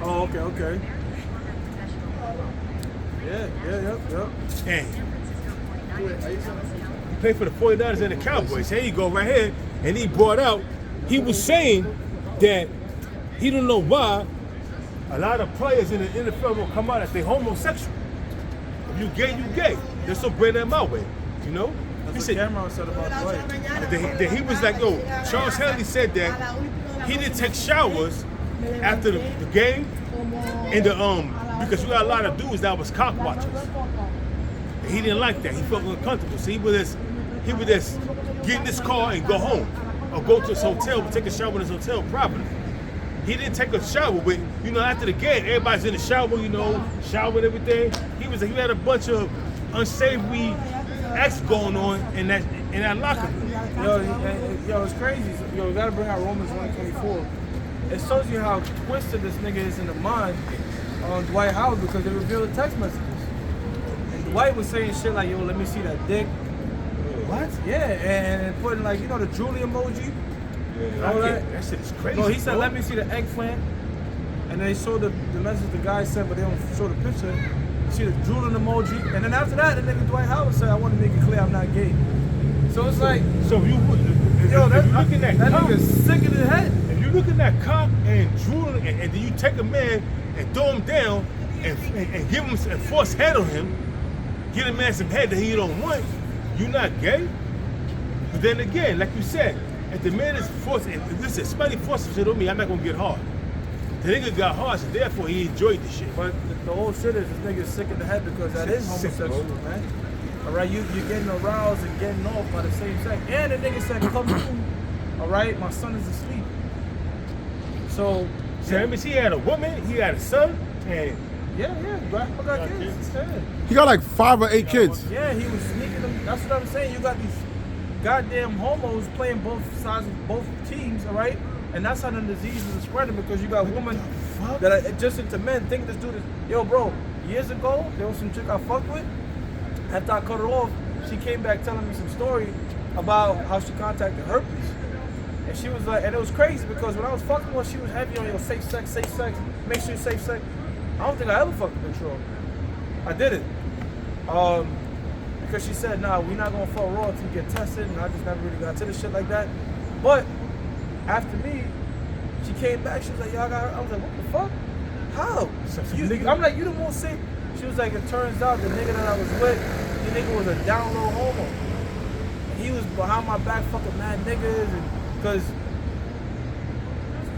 Oh, okay. Yeah, yep. And he played for the 49ers and the Cowboys. Here you go, right here. And he brought out, he was saying that he don't know why a lot of players in the NFL will come out as they homosexual. If you gay, you gay. Just so bring them out way, you know? He That's said, what Cameron said about Dwight. that he was like, yo, Charles Haley said that he didn't take showers after the game in the because you got a lot of dudes that was cock watchers. And he didn't like that. He felt uncomfortable. So he would just get in his car and go home. Or go to his hotel, but take a shower in his hotel properly. He didn't take a shower, but after the game, everybody's in the shower, shower and everything. He had a bunch of unsavory acts going on in that locker room. Yo, it's crazy. Yo, we gotta bring out Romans 1:24. It shows you how twisted this nigga is in the mind on Dwight Howard because they revealed the text messages. And Dwight was saying shit like, yo, let me see that dick. What? Yeah, and putting like, the drooly emoji. That shit is crazy. No, he said, bro. let me see the eggplant. And then they showed the message the guy sent, but they don't show the picture. You see the drooling emoji. And then after that, the nigga Dwight Howard said, I want to make it clear I'm not gay. So it's like, So if you looking at that cock, nigga's sick in his head. if you looking at cock and drooling, and then you take a man and throw him down and give him and force head on him, get a man some head that he don't want, you're not gay. But then again, like you said, if the man is forced, if somebody forces shit on me, I'm not gonna get hard. The nigga got hard, so therefore he enjoyed the shit. But the whole shit is this nigga's sick in the head because that is Sick, homosexual, bro. man. All right, you're getting aroused and getting off by the same sex. And the nigga said, come through. All right, my son is asleep. So, So he had a woman, he had a son, and yeah, Grandpa got kids. Yeah. He got like 5 or 8 kids. Yeah, he was sneaking them. That's what I'm saying. You got these goddamn homos playing both sides of both teams, all right? And that's how the diseases are spreading because you got women that are just into men. Think this dude is, yo, bro, years ago, there was some chick I fucked with. After I cut her off, she came back telling me some story about how she contacted herpes. And she was like, and it was crazy because when I was fucking with her, she was heavy on, yo, safe sex, make sure you're safe sex. I don't think I ever fucked a bitch raw. I did it. Because she said, nah, we're not gonna fuck raw until you get tested, and I just never really got to the shit like that. But after me, she came back, she was like, y'all got her. I was like, what the fuck? How? I'm like, you the most sick. She was like, it turns out the nigga that I was with, the nigga was a down low homo. And he was behind my back fucking mad niggas, and because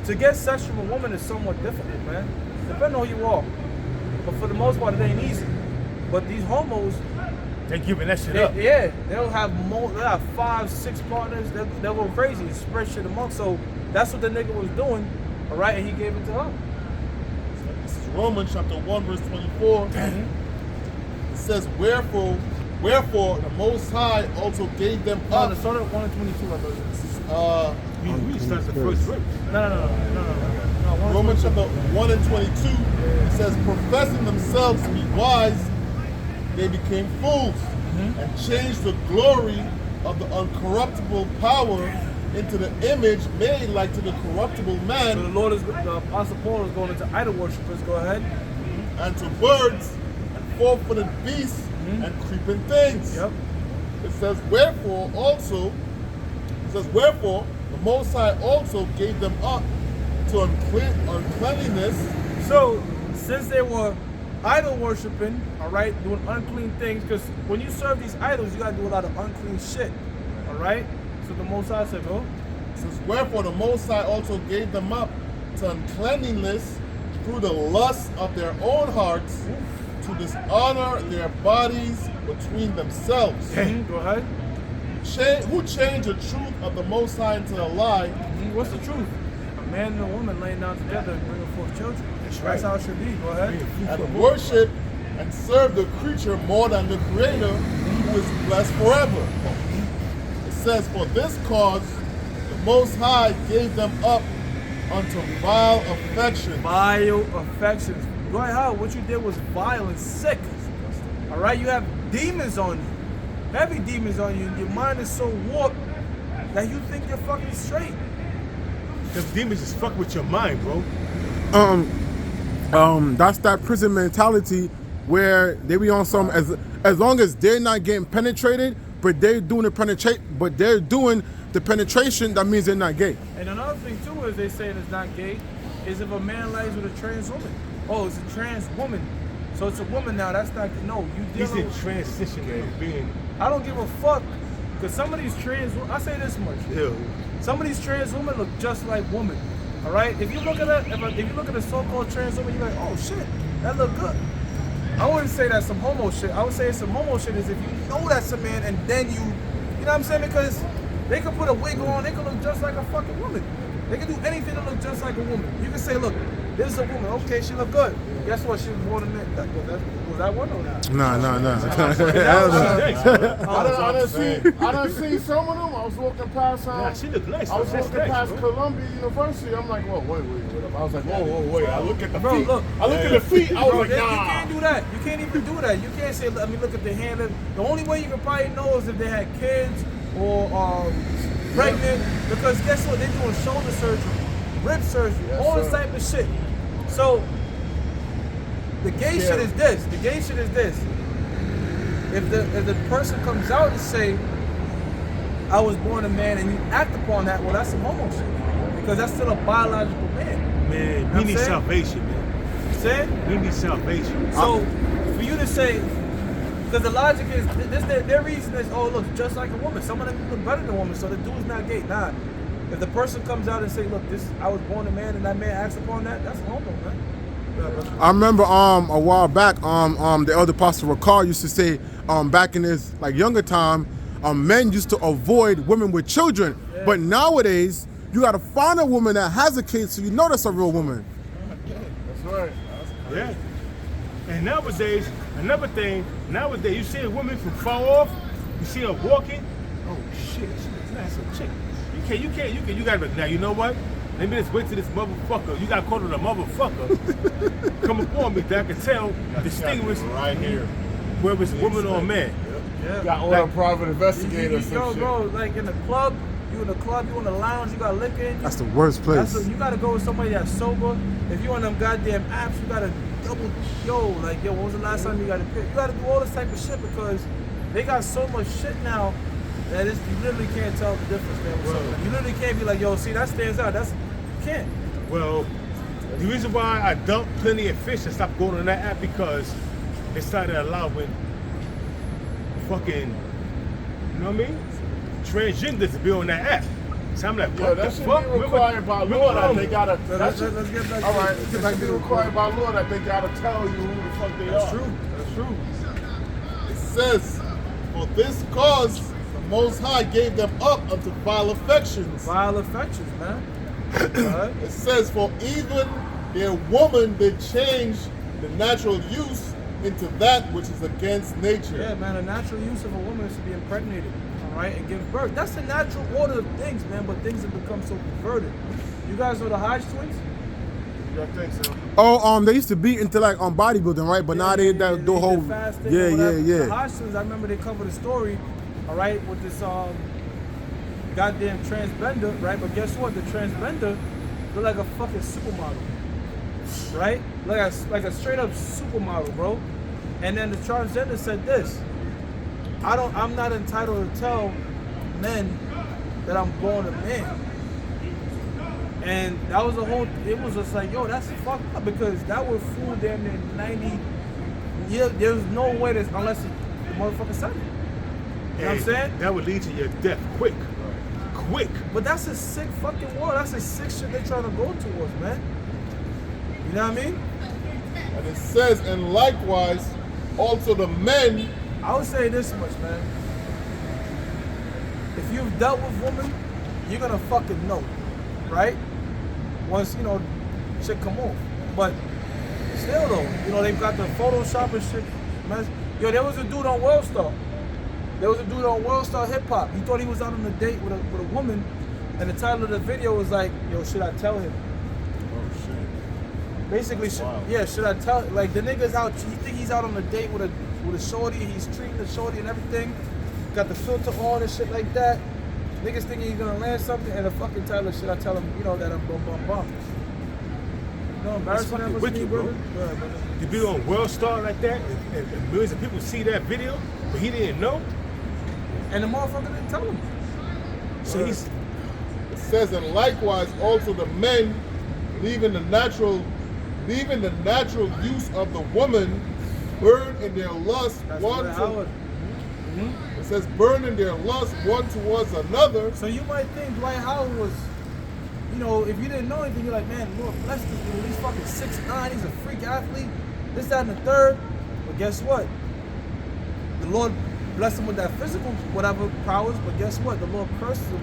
to get sex from a woman is somewhat difficult, man. Depending on who you are. But for the most part, it ain't easy. But these homos, they giving that shit up. Yeah, they'll have 5, 6 partners. They'll go crazy and spread shit among. So that's what the nigga was doing, all right? And he gave it to her. This is Romans chapter 1, verse 24. It says, Wherefore the Most High also gave them up. No, the start of 1 and 22, I believe. We start the first verse. No. Romans chapter 1 and 22 says, professing themselves to be wise, they became fools and changed the glory of the uncorruptible power into the image made like to the corruptible man. So the Apostle Paul is going into idol worshipers. Go ahead. And to birds and four-footed beasts and creeping things. Yep. It says, wherefore the Most High also gave them up to uncleanliness. So, since they were idol worshiping, all right, doing unclean things, because when you serve these idols, you got to do a lot of unclean shit, all right? So the Most High said, oh? It says, wherefore the Most High also gave them up to uncleanliness through the lust of their own hearts to dishonor their bodies between themselves. Go ahead. Who changed the truth of the Most High into a lie? What's the truth? A man and a woman laying down together and bringing forth children. That's how it should be. Go ahead. And worship and serve the creature more than the Creator, who is blessed forever. It says, for this cause the Most High gave them up unto vile affections. Vile affections. Go ahead, how? What you did was vile and sick. All right, you have demons on you, heavy demons on you, and your mind is so warped that you think you're fucking straight. Them demons just fuck with your mind, bro. That's that prison mentality where they be on some as long as they're not getting penetrated, but they're doing the penetration, that means they're not gay. And another thing too is they saying it's not gay is if a man lays with a trans woman. Oh, it's a trans woman. So it's a woman now, that's not, no, you He's dealing in with, transition, man. Being I don't give a fuck, because some of these trans, I say this much, ill. some of these trans women look just like women, all right? If you look at if you look at a so-called trans woman, you're like, oh shit, that look good. I wouldn't say that's some homo shit. I would say some homo shit is if you know that's a man and then you know what I'm saying? Because they could put a wig on, they could look just like a fucking woman. They can do anything to look just like a woman. You can say, look, this is a woman. Okay, she look good. Guess what? She was born in that. Was that one or not? Nah. I done seen some of them. I was walking past. Nah, she look nice. I was That's walking nice, past bro. Columbia University. I'm like, whoa, wait. I was like, whoa. I look at the Bro, feet. look. I look at the feet. I was Bro, like, you nah. can't do that. You can't even do that. You can't say, let me look at the hand. The only way you can probably know is if they had kids or pregnant. Because guess what? They're doing shoulder surgery, rib surgery, all this type of shit. So the gay shit is this. The gay shit is this. If the person comes out and say, I was born a man, and you act upon that, well, that's some homo shit. Because that's still a biological man. Man, You know we what need I'm saying? salvation, man. I'm saying? We need salvation. So, for you to say, because the logic is, their reason is, oh, look, just like a woman. Some of them look better than a woman, so the dude's not gay. Nah. If the person comes out and say, look, I was born a man and that man acts upon that, that's homo, man. I remember a while back, the elder pastor Ricard used to say, back in his like younger time, men used to avoid women with children. Yeah. But nowadays, you gotta find a woman that has a kid so you know that's a real woman. That's right. Yeah. And nowadays, another thing, you see a woman from far off, you see her walking, oh shit, that's a chick. You gotta be, now you know what? Let me just wait till this motherfucker, you gotta call it a motherfucker, come upon me that I can tell, distinguish right here. whether it's woman or man. Yeah. Got all the private investigators. Yo, bro, like in the club, you in the lounge, you got liquor in you. That's the worst place. You gotta go with somebody that's sober. If you on them goddamn apps, you gotta double, when was the last time you gotta pick? You gotta do all this type of shit because they got so much shit now that you literally can't tell the difference, man. Well, you literally can't be like, yo, see, that stands out. You can't. Well, the reason why I dumped plenty of fish and stopped going on that app because they started allowing fucking, you know what I mean? Transgenders to be on that app. So I'm like, what that the should fuck? be required by law that they gotta. Let's get back All to right, it. it should be required by law that they gotta tell you who the fuck they That's are. true. That's true. It says, for this cause, the Most High gave them up unto vile affections. Vile affections, man. Alright? It says, for even their woman did change the natural use into that which is against nature. Yeah, man, the natural use of a woman is to be impregnated, all right, and give birth. That's the natural order of things, man, but things have become so perverted. You guys know the Hodge twins? I think so. Oh, they used to be into like bodybuilding, right? But now they do the whole fasting or whatever. yeah. The Hodge twins, I remember they covered a story, all right, with this goddamn transgender, right? But guess what? The transgender looked like a fucking supermodel, right? Like a straight up supermodel, bro. And then the transgender said this: I'm not entitled to tell men that I'm born a man. And that was it was just like, yo, that's fucked up because that would fool them in 90. Yeah, there's no way unless the motherfucker said it. You know what I'm saying? That would lead to your death quick. Quick. But that's a sick fucking war. That's a sick shit they're trying to go towards, man. You know what I mean? And it says, and likewise, also the men. I would say this much, man. If you've dealt with women, you're gonna fucking know, right? Once, shit come off. But still though, they've got the Photoshop and shit. Yo, there was a dude on Worldstar. There was a dude on Worldstar Hip Hop. He thought he was out on a date with a woman, and the title of the video was like, yo, should I tell him? Oh shit. Basically, should I tell? Like the nigga's out. You think he's out on a date with a shorty? He's treating the shorty and everything. Got the filter on and shit like that. Niggas thinking he's gonna land something, and the fucking title, should I tell him? That I'm bum bum bum. Embarrassing that was wicked, me, bro. brother. To be on Worldstar like that, and millions of people see that video, but he didn't know. And the motherfucker didn't tell him. So It says, and likewise also the men, leaving the natural use of the woman, burn in their lust That's one what to. Howard. It says, burn in their lust one towards another. So you might think Dwight Howard was, if you didn't know anything, you're like, man, Lord bless this dude. He's fucking 6'9", he's a freak athlete, this, that, and the third. But guess what? The Lord blessed him with that physical, whatever powers, but guess what? The Lord cursed him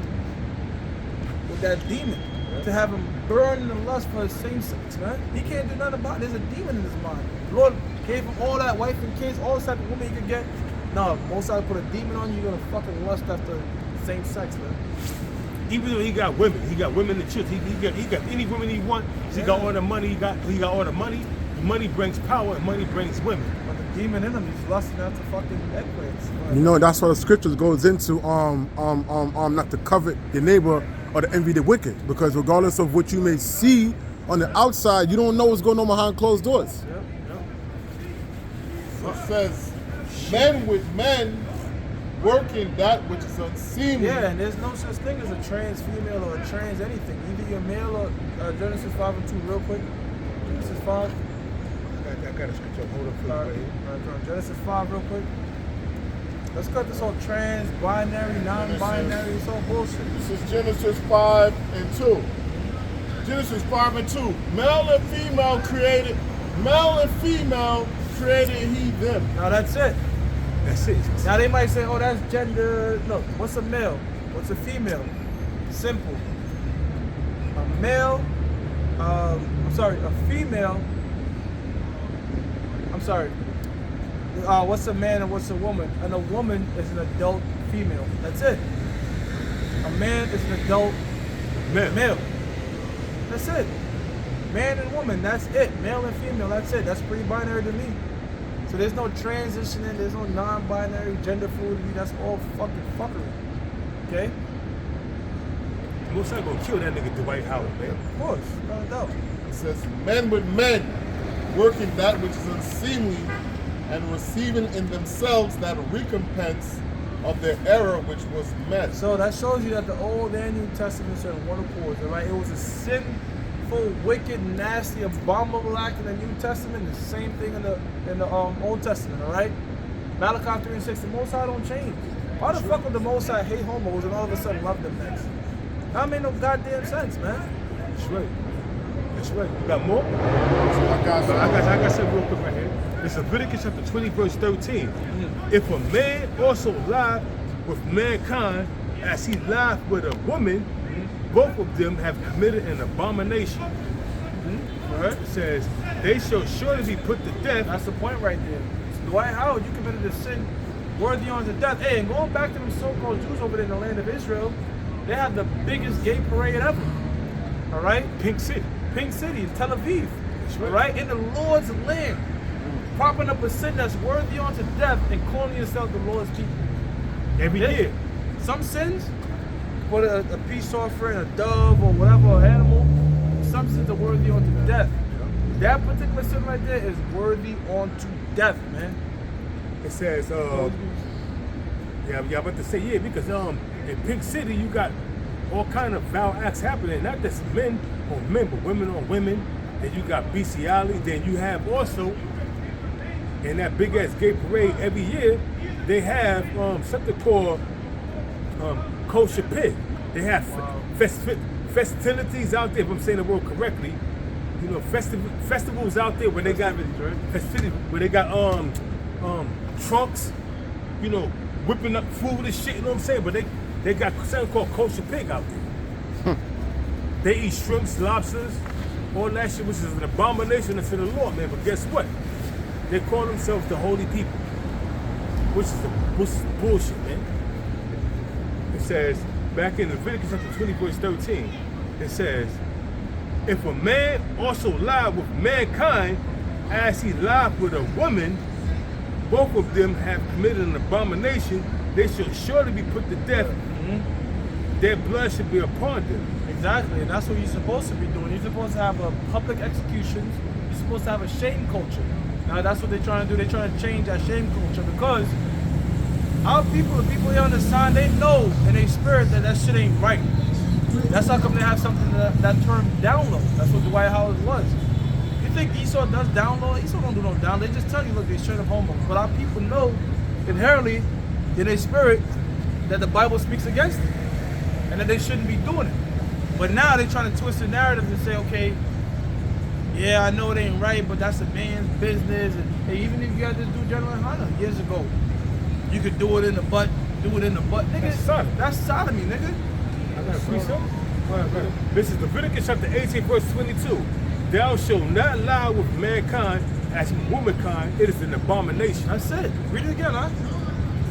with that demon to have him burn in the lust for his same sex, man. He can't do nothing about it. There's a demon in his mind. The Lord gave him all that wife and kids, all the type of women he could get. No, most I put a demon on you, you're gonna fucking lust after same sex, man. even though he got women and children, he got any women he want. He got all the money. He got all the money. Money brings power, and money brings women. But the demon in him, he's lusting after fucking eggplants. That's what the scriptures goes into. Not to covet your neighbor or to envy the wicked, because regardless of what you may see on the outside, you don't know what's going on behind closed doors. Yep. So it says, men with men working that which is unseemly. Yeah, and there's no such thing as a trans female or a trans anything. Either you're male or Genesis 5:2, real quick. Genesis 5. got a scripture. Hold up for you All right right, here. all right, Genesis 5 real quick. Let's cut this whole trans, binary, non-binary. It's all bullshit. This is Genesis 5 and 2. Genesis 5 and 2. Male and female created he them. Now that's it. That's it. Now they might say, oh, that's gender. Look, what's a male? What's a female? Simple. A male, a female. What's a man and what's a woman? And a woman is an adult female. That's it. A man is an adult male. That's it. Man and woman, that's it. Male and female, that's it. That's pretty binary to me. So there's no transitioning, there's no non-binary, gender fluidity. That's all fucking fuckery. Okay? Most I'm gonna kill that nigga Dwight Howard, man. Of course, no doubt. It says, men with men, working that which is unseemly, and receiving in themselves that recompense of their error which was met. So that shows you that the Old and New Testaments are in one accord, all right? It was a sinful, wicked, nasty, abominable act in the New Testament. The same thing in the Old Testament, all right? Malachi 3 and 6, the Most High don't change. Why the fuck would the Most High hate homos and all of a sudden love them next? That made no goddamn sense, man. That's right. That's right. You got more? I got I got something real quick right here. It's Leviticus chapter 20, verse 13. If a man also lie with mankind as he lied with a woman, both of them have committed an abomination. Right? It says, they shall surely be put to death. That's the point right there. Dwight Howard, you committed a sin worthy unto death. Hey, and going back to them so-called Jews over there in the land of Israel, they have the biggest gay parade ever. All right? Pink City, Tel Aviv. right. Right? In the Lord's land. Propping up a sin that's worthy unto death and calling yourself the Lord's people. Every year. Some sins, for a peace offering, a dove or whatever, an animal, some sins are worthy unto death. That particular sin right there is worthy unto death, man. It says, yeah, I'm about to say, yeah, because in Pink City, you got all kind of foul acts happening, not just men on men, but women on women. Then you got bestiality. Then you have also, in that big ass gay parade every year, they have something called kosher pig. They have festivities out there, if I'm saying the word correctly. You know, festivals out there where they got festivities, where they got trunks, you know, whipping up food and shit. You know what I'm saying? But they got something called kosher pig out there. They eat shrimps, lobsters, all that shit, which is an abomination unto the Lord, man. But guess what? They call themselves the holy people, which is bullshit, man. It says, back in Leviticus chapter 20, verse 13, it says, if a man also lie with mankind as he lied with a woman, both of them have committed an abomination. They shall surely be put to death. Their blood should be upon them. Exactly, and that's what you're supposed to be doing. You're supposed to have a public executions. You're supposed to have a shame culture. Now that's what they're trying to do. They're trying to change that shame culture because our people, the people here on the side, they know in their spirit that shit ain't right. That's how come they have something that term download. That's what Dwight Howard was. You think Esau does download? Esau don't do no download. They just tell you, look, they straight up homos. But our people know inherently in their spirit that the Bible speaks against it and that they shouldn't be doing it. But now they're trying to twist the narrative and say, okay, yeah, I know it ain't right, but that's a man's business. And hey, even if you got this dude, General Hunter, years ago, you could do it in the butt, nigga. That's sodomy, nigga. I got a precept. This is Leviticus chapter 18, verse 22. Thou shalt not lie with mankind as with womankind. It is an abomination. That's it. Read it again, huh?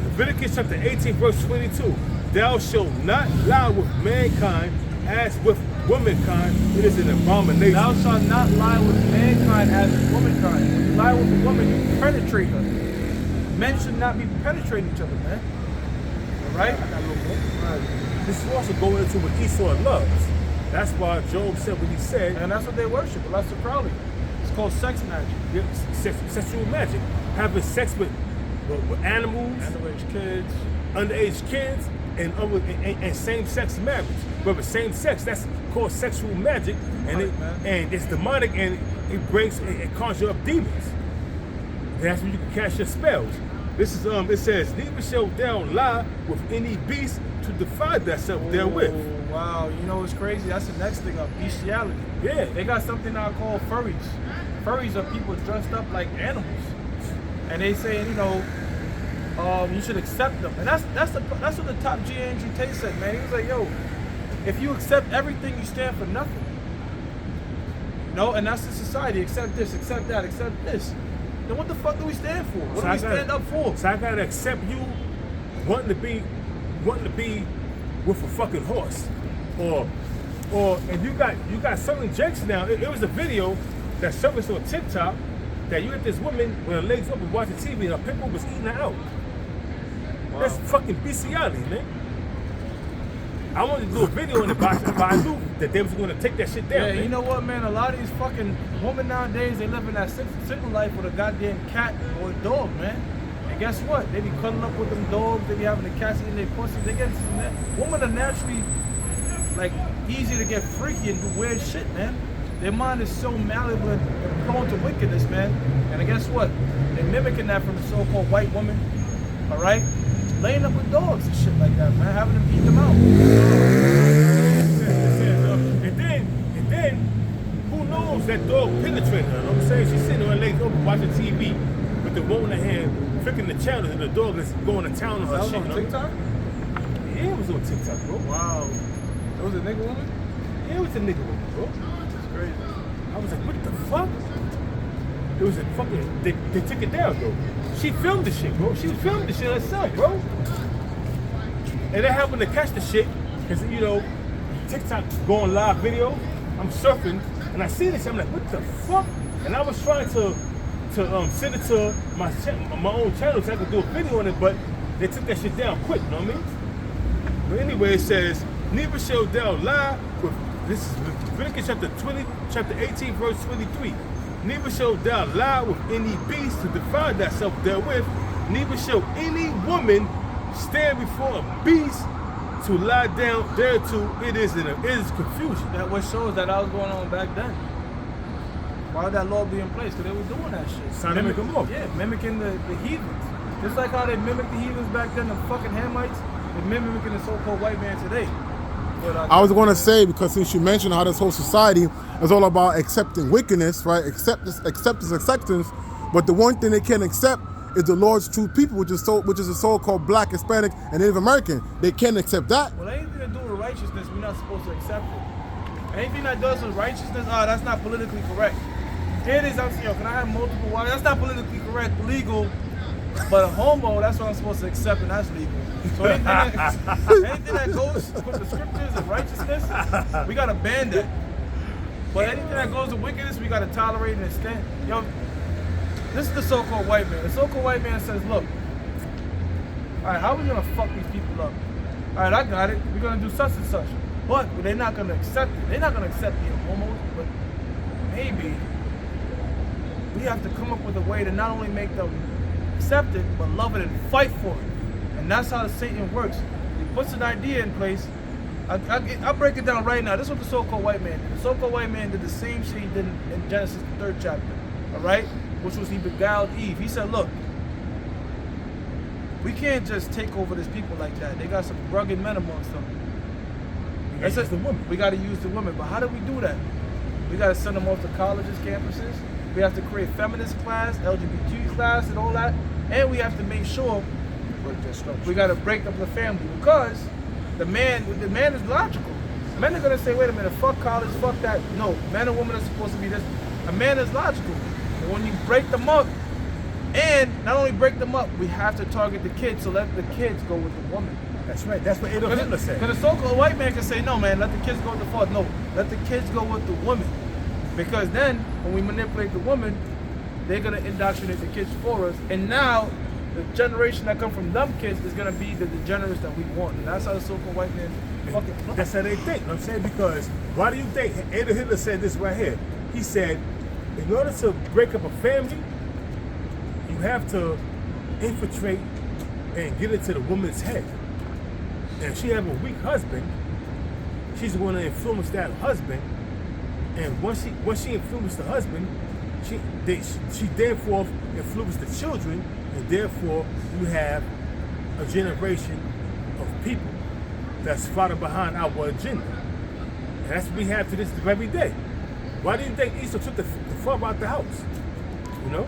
Leviticus chapter 18, verse 22. Thou shalt not lie with mankind as with womankind. It is an abomination. Thou shalt not lie with mankind as with womankind. When you lie with a woman, you penetrate her. Men should not be penetrating each other, man. All right? I got a little more. This is also going into what Esau loves. That's why Job said what he said. And that's what they worship. That's the crowley. It's called sex magic. Yeah, sexual magic. Having sex with animals, Underage kids. underage kids. and same-sex marriage. But with same-sex, that's called sexual magic, and it's demonic, and it conjures up demons. That's when you can cast your spells. This is it says, neither shall thou lie with any beast to defy thyself therewith. Wow, you know what's crazy? That's the next thing up, bestiality. Yeah. They got something now called furries. Furries are people dressed up like animals. And they say, you know, you should accept them. And that's what the top G Andrew Tate said, man. He was like, yo, if you accept everything, you stand for nothing. No, and that's the society. Accept this, accept that, accept this. Then what the fuck do we stand for? What do we stand up for? So I gotta accept you wanting to be with a fucking horse. Or and you got certain jakes now. It was a video that surfaced on TikTok that you had this woman with her legs up and watching TV and her people was eating her out. Wow. That's fucking bestiality, man. I wanted to do a video on it, but I knew that they was going to take that shit down. Yeah, man. You know what, man? A lot of these fucking women nowadays, they live in that single life with a goddamn cat or a dog, man. And guess what? They be cuddling up with them dogs. They be having the cats eating their pussy. They get women are naturally like easy to get freaky and do weird shit, man. Their mind is so malleable and prone to wickedness, man. And guess what? They're mimicking that from the so-called white woman. All right, laying up with dogs and shit like that, man. Having them eat them out. And then, who knows that dog penetrated her? You know what I'm saying? She's sitting on her legs open watching TV with the woman in her hand, flicking the channel, and the dog is going to town on her That was shit. on TikTok? Yeah, it was on TikTok, bro. Wow. It was a nigga woman? Yeah, it was a nigga woman, bro. That's crazy. I was like, what the fuck? It was a fucking, they took it down, though. She filmed the shit, bro. She filmed the shit herself, bro. And they happened to catch the shit, because, you know, TikTok going live video. I'm surfing, and I see this, I'm like, what the fuck? And I was trying to send it to my own channel so I could do a video on it, but they took that shit down quick, you know what I mean? But anyway, it says, neither shall thou lie with, this is Leviticus chapter 18, verse 23. Neither shall thou lie with any beast to defy thyself therewith, neither shall any woman stand before a beast to lie down thereto. It is confusion. That what shows that was going on back then. Why would that law be in place? Because they were doing that shit. Trying to make them up. Yeah, mimicking the heathens. Just like how they mimicked the heathens back then, the fucking Hamites, they're mimicking the so-called white man today. But, I was going to say, because since you mentioned how this whole society is all about accepting wickedness, right? Acceptance. But the one thing they can't accept is the Lord's true people, which is the so-called Black, Hispanic, and Native American. They can't accept that. Well, anything to do with righteousness, we're not supposed to accept it. Anything that does with righteousness, that's not politically correct. It is, I'm saying, can I have multiple wives? That's not politically correct, legal. But a homo, that's what I'm supposed to accept, and that's legal. So anything that goes with the scriptures and righteousness, we gotta ban that. But anything that goes with wickedness, we gotta tolerate and extend. Yo, this is the so-called white man. The so-called white man says, look, all right, how are we gonna fuck these people up? All right, I got it. We're gonna do such and such. But they're not gonna accept it. They're not gonna accept being homos, but maybe we have to come up with a way to not only make them accept it, but love it and fight for it. And that's how the Satan works. He puts an idea in place. I'll break it down right now. This is what the so-called white man did. The so-called white man did the same shit he did in Genesis, the 3rd chapter. All right? Which was he beguiled Eve. He said, look, we can't just take over these people like that. They got some rugged men amongst them. We got to use the women. But how do we do that? We got to send them off to colleges, campuses. We have to create feminist class, LGBT class, and all that. And we have to make sure we got to break up the family, because the man is logical. Men are going to say, wait a minute, fuck college, fuck that. No, man and woman are supposed to be this. A man is logical. And when you break them up, and not only break them up, we have to target the kids, so let the kids go with the woman. That's right. That's what Adolf Hitler said. Because the so-called white man can say, no, man, let the kids go with the father. No, let the kids go with the woman. Because then, when we manipulate the woman, they're going to indoctrinate the kids for us. And now, the generation that come from them kids is going to be the degenerates that we want. And that's how the so-called white man fucking... That's how they think. You know what I'm saying? Because why do you think Adolf Hitler said this right here? He said, in order to break up a family, you have to infiltrate and get into the woman's head. And if she have a weak husband, she's going to influence that husband. And once she influenced the husband, she therefore influenced the children, and therefore you have a generation of people that's following behind our agenda. And that's what we have to this very day. Why do you think Esau took the father out the house? You know?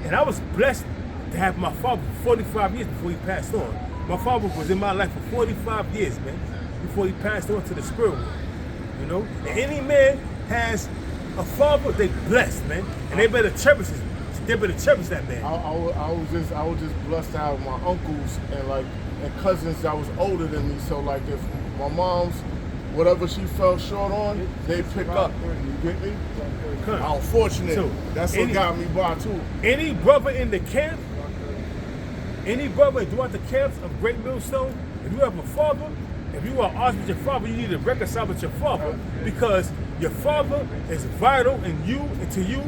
And I was blessed to have my father for 45 years before he passed on. My father was in my life for 45 years, man, before he passed on to the spirit world. You know? And any man has a father, they blessed, man. And they better cherish it. They better cherish that man. I was just blessed to have my uncles and cousins that was older than me. So like if my mom's whatever she fell short on, they pick up. You get me? I'm fortunate. So, that's what got me by too. Any brother in the camp, any brother throughout the camps of Great Millstone, if you have a father, if you are honest with your father, you need to reconcile with your father, because your father is vital in you and to you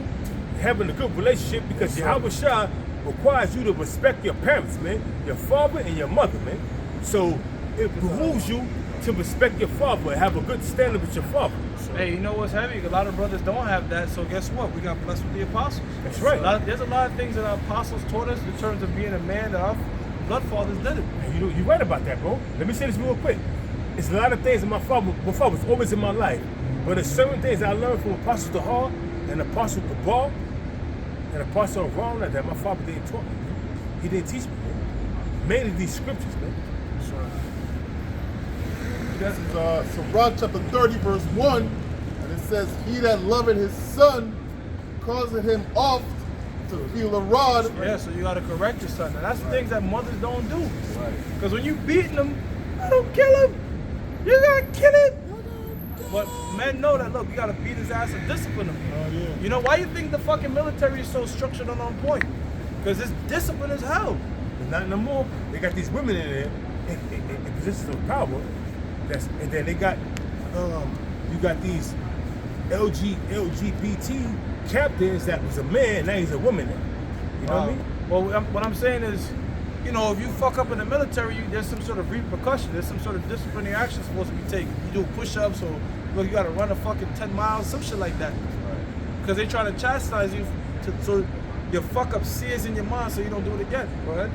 having a good relationship, because Yahweh Shah requires you to respect your parents, man, your father and your mother, man. So it behooves you to respect your father and have a good standing with your father. Hey, you know what's heavy? A lot of brothers don't have that, so guess what? We got blessed with the apostles. That's right. There's a lot of things that our apostles taught us in terms of being a man that our blood fathers did it. And you're right about that, bro. Let me say this real quick. It's a lot of things that my father was always in my life, but there's certain things I learned from Apostle Tahar and Apostle Kabal and Apostle Rona that my father didn't taught me. He didn't teach me, man. Mainly these scriptures, man. This is Sirach chapter 30, verse 1, and it says, "He that loveth his son causeth him oft to feel a rod." Yeah, so you gotta correct your son. And that's the things that mothers don't do. Because when you beating them, I don't kill him. You gotta kill him. But men know that, look, you gotta beat his ass and discipline him. You know, why you think the fucking military is so structured and on point? Because it's discipline as hell. But not no more. They got these women in there in positions of power. And then they got, you got these LGBT captains that was a man, now he's a woman now. You know what I mean? Well, what I'm saying is, you know, if you fuck up in the military, there's some sort of repercussion. There's some sort of disciplinary action supposed to be taken. You do push-ups, or look, you gotta run a fucking 10 miles, some shit like that. Because they try to chastise you so your fuck up sears in your mind so you don't do it again. Go ahead.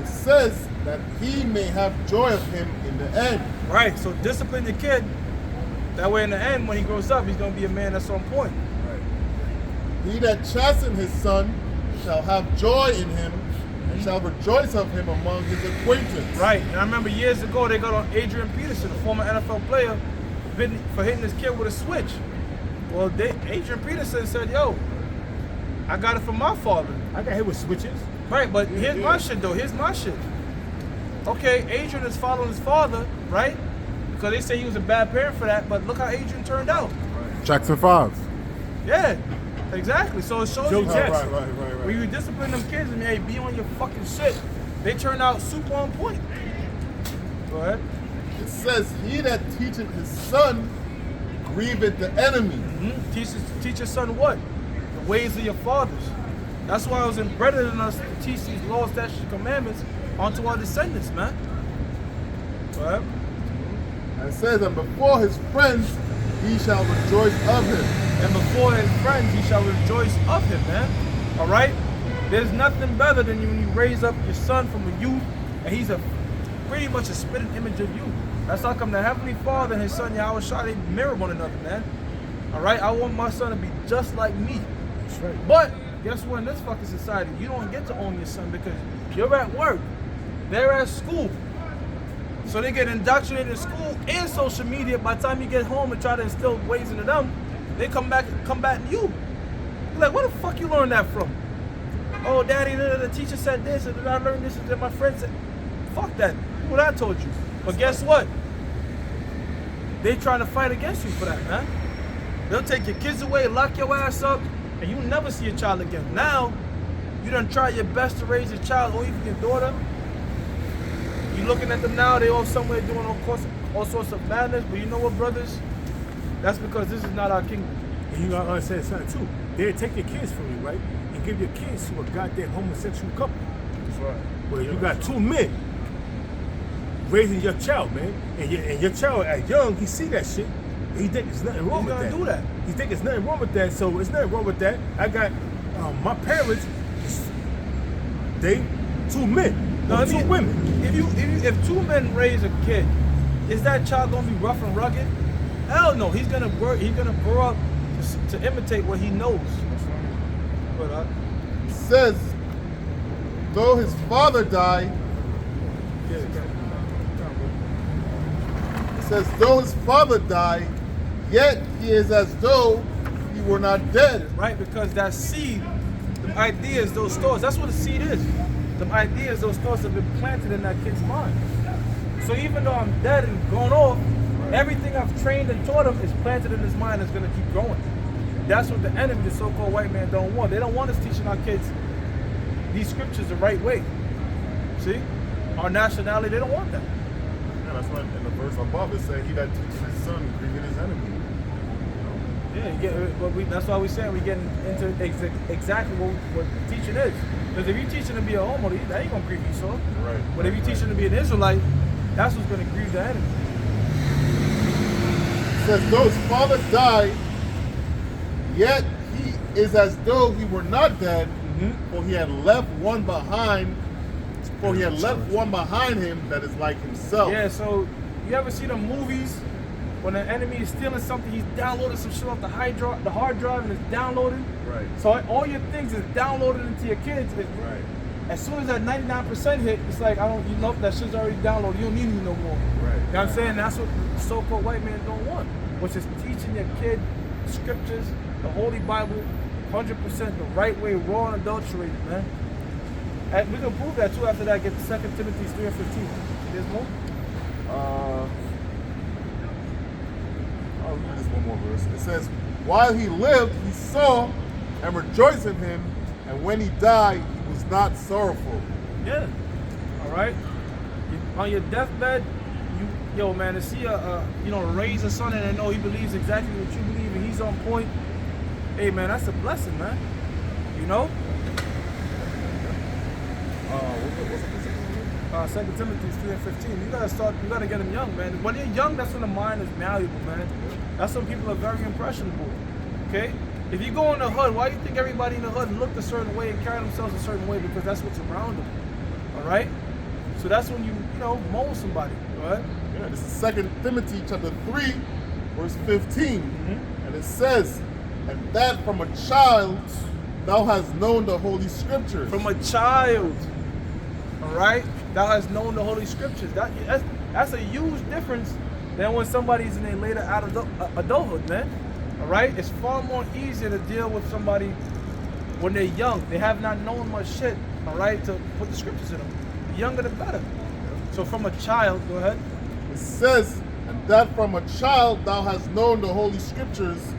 It says that he may have joy of him in the end. Right, so discipline your kid. That way in the end, when he grows up, he's gonna be a man that's on point. He that chasten his son shall have joy in him, and shall rejoice of him among his acquaintance. Right, and I remember years ago they got on Adrian Peterson, a former NFL player, for hitting his kid with a switch. Well, Adrian Peterson said, yo, I got it from my father. I got hit with switches. Right, but here's my shit though, here's my shit. Okay, Adrian is following his father, right? Because they say he was a bad parent for that, but look how Adrian turned out. Jackson 5. Yeah, exactly. So it shows Joe you Jackson. Right. when you discipline them kids and hey, be on your fucking shit, they turn out super on point. Go ahead. It says, he that teacheth his son grieveth the enemy. Teach your son what? The ways of your fathers. That's why it was embedded in us to teach these laws, statutes, and commandments onto our descendants, man. Go ahead. And it says, and before his friends he shall rejoice of him. And before his friends, he shall rejoice of him, man. All right? There's nothing better than when you raise up your son from a youth, and he's pretty much a spitting image of you. That's how come the Heavenly Father and his son Yahweh Shah, they mirror one another, man. All right? I want my son to be just like me. That's right. But guess what? In this fucking society, you don't get to own your son because you're at work. They're at school. So they get indoctrinated in school and social media. By the time you get home and try to instill ways into them, they come back to you. You're like, where the fuck you learn that from? Oh, daddy, the teacher said this, and then I learned this, and then my friend said, fuck that. What I told you. But guess what? They trying to fight against you for that, man. They'll take your kids away, lock your ass up, and you never see your child again. Now, you done try your best to raise your child, or even your daughter. You looking at them now, they all somewhere doing all sorts of madness. But you know what, brothers? That's because this is not our kingdom. And you gotta understand something too. They'll take your kids from you, right? And give your kids to a goddamn homosexual couple. That's right. Where you got two men raising your child, man. And your child at young, he see that shit. He think there's nothing wrong with that. He's gonna do that. He think there's nothing wrong with that. So there's nothing wrong with that. I got my parents. They 2 men, No, I two mean, women. If 2 men raise a kid, is that child gonna be rough and rugged? Hell no. He's gonna grow up to imitate what he knows. But It says, though his father died, it says, though his father died, yet he is as though he were not dead. right, because that seed, the ideas, those thoughts, that's what a seed is. The ideas, those thoughts have been planted in that kid's mind. So even though I'm dead and gone off, everything I've trained and taught him is planted in his mind, is going to keep growing. That's what the enemy, the so-called white man, don't want. They don't want us teaching our kids these scriptures the right way. See? Our nationality, they don't want that. Yeah, that's why in the verse above it said, he that teaches his son grieving his enemy. Yeah, that's why we're saying we're getting into exactly what teaching is. Because if you're teaching to be a homo, that ain't going to grieve Esau. Right. But if you're teaching to be an Israelite, that's what's going to grieve the enemy. It says, though his father died, yet he is as though he were not dead, for he had left one behind. For he had left one behind him that is like himself. Yeah, so you ever see the movies when the enemy is stealing something, he's downloading some shit off the hard drive and it's downloading? Right. So all your things is downloaded into your kids. Right. As soon as that 99% hit, it's like, that shit's already downloaded. You don't need me no more. Right. You know what I'm saying? That's what the so-called white man don't want, which is teaching your kid scriptures, the Holy Bible, 100% the right way, raw and adulterated, man. And we can prove that too after that. Get 2 Timothy 3:15. There's more? I'll read this one more verse. It says, while he lived, he saw and rejoiced in him, and when he died, he was not sorrowful. Yeah. All right. On your deathbed, yo man, to see raise a son and to know he believes exactly what you believe and he's on point. Hey man, that's a blessing, man. You know. 2 Timothy 3:15. You gotta get them young, man. When you're young, that's when the mind is malleable, man. That's when people are very impressionable. Okay? If you go in the hood, why do you think everybody in the hood looked a certain way and carry themselves a certain way? Because that's what's around them. Alright? So that's when you mold somebody. Go ahead. Yeah, this is 2 Timothy chapter 3, verse 15. And it says, and that from a child thou hast known the Holy Scriptures. From a child. Alright? Thou hast known the Holy Scriptures. That's a huge difference than when somebody's in their later adulthood, man. Alright? It's far more easier to deal with somebody when they're young. They have not known much shit, alright, to put the scriptures in them. The younger the better. So from a child, go ahead. It says, and that from a child thou hast known the Holy Scriptures,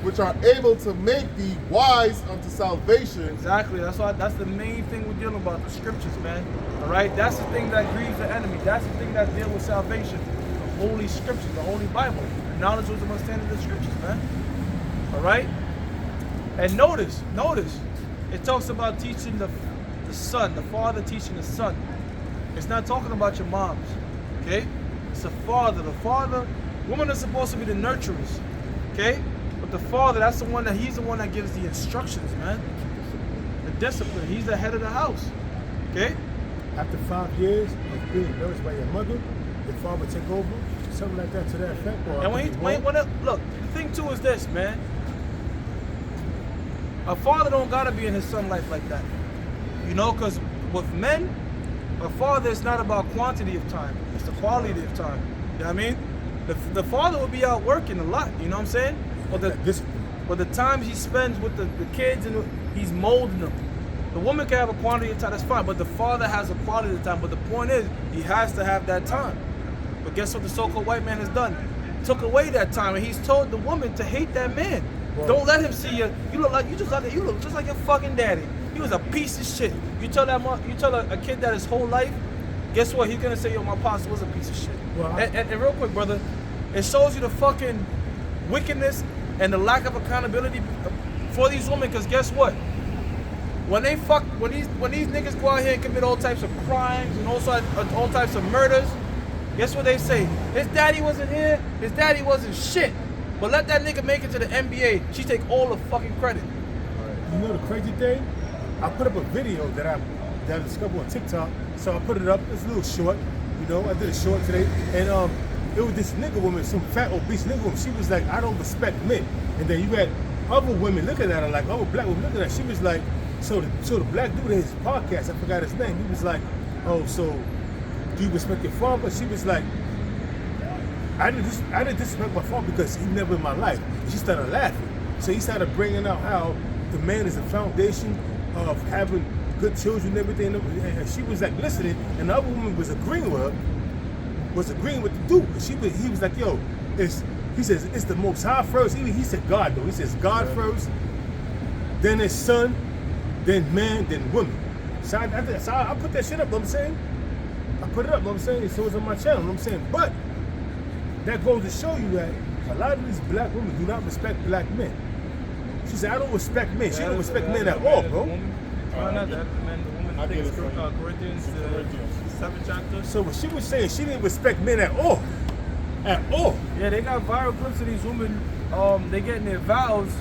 which are able to make thee wise unto salvation. Exactly. That's the main thing we're dealing about, the scriptures, man. Alright? That's the thing that grieves the enemy. That's the thing that deals with salvation. The Holy Scriptures, the Holy Bible. The knowledge, wisdom, understanding of the scriptures, man. Alright? And notice, it talks about teaching the son, the father teaching the son. It's not talking about your moms. Okay? It's the father. The father, women are supposed to be the nurturers. Okay? But the father, he's the one that gives the instructions, man. The discipline. He's the head of the house. Okay? After 5 years of being nourished by your mother, your father take over, something like that to that effect. Or And look, the thing too is this, man. A father don't gotta be in his son's life like that. You know, because with men, a father is not about quantity of time. It's the quality of time. You know what I mean? The father will be out working a lot, you know what I'm saying? But the times he spends with the kids, and he's molding them. The woman can have a quantity of time, that's fine, but the father has a quality of time. But the point is, he has to have that time. But guess what the so-called white man has done? Took away that time, and he's told the woman to hate that man. Well, don't let him see you. You look just like your fucking daddy. He was a piece of shit. You tell a kid that his whole life, guess what? He's gonna say, yo, my pops was a piece of shit. Well, and real quick, brother, it shows you the fucking wickedness and the lack of accountability for these women. Because guess what? When these niggas go out here and commit all types of crimes and all types of murders, Guess what they say? His daddy wasn't here. His daddy wasn't shit. But let that nigga make it to the NBA. She take all the fucking credit. You know the crazy thing? I put up a video that I discovered on TikTok. So I put it up. It's a little short. You know, I did a short today. And it was this nigga woman, some fat obese nigga woman. She was like, I don't respect men. And then you had other women looking at her, like other black women looking at her. She was like, so the black dude in his podcast, I forgot his name. He was like, oh, so do you respect your father? She was like, I didn't disrespect my father because he never in my life. And she started laughing. So he started bringing out how the man is the foundation of having good children and everything. And she was like listening, and the other woman was agreeing with her, with the dude. And he was like, yo, he says, it's the most high first. He said God though. He says God first, then his son, then man, then woman. So I put that shit up, know what I'm saying? I put it up, know what I'm saying? So it's on my channel, know what I'm saying? But that goes to show you that a lot of these black women do not respect black men. She said, I don't respect men. She don't respect men at all, bro. Corinthians 7th chapter. So what she was saying, she didn't respect men at all. At all. Yeah, they got viral clips of these women, they getting their vows,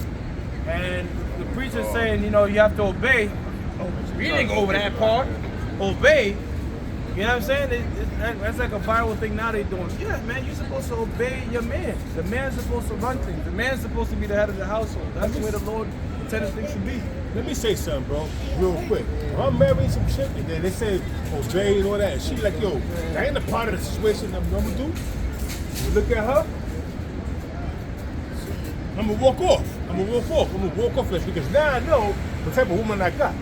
and the preacher's saying, you know, you have to obey. Oh, we didn't go over that part. Obey. You know what I'm saying? That's like a viral thing now they're doing. Yeah, man, you're supposed to obey your man. The man's supposed to run things. The man's supposed to be the head of the household. That's the way the Lord intended things to be. Let me say something, bro, real quick. If I'm marrying some chick and then they say obey and all that, and she like, yo, that ain't a part of the situation I'm gonna do. You look at her, I'm gonna walk off. I'm gonna walk off because now I know the type of woman I got.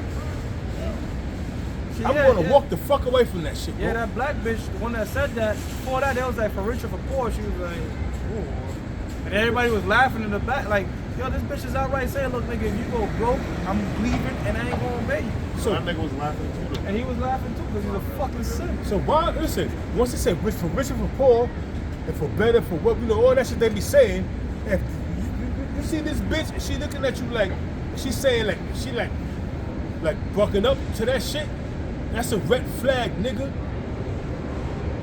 I'm gonna walk the fuck away from that shit, bro. Yeah, that black bitch, the one that said that, before that, they was like, for rich or for poor, she was like, ooh. And everybody was laughing in the back, like, yo, this bitch is outright saying, look, nigga, if you go broke, I'm leaving and I ain't gonna obey you. So that nigga was laughing too, though. And he was laughing too, because he's a fucking sin. So why, listen, once they say rich and for poor, and for better, for what, you know, all that shit they be saying, if you see this bitch, and she looking at you like, she's saying like, she like bucking up to that shit, that's a red flag, nigga.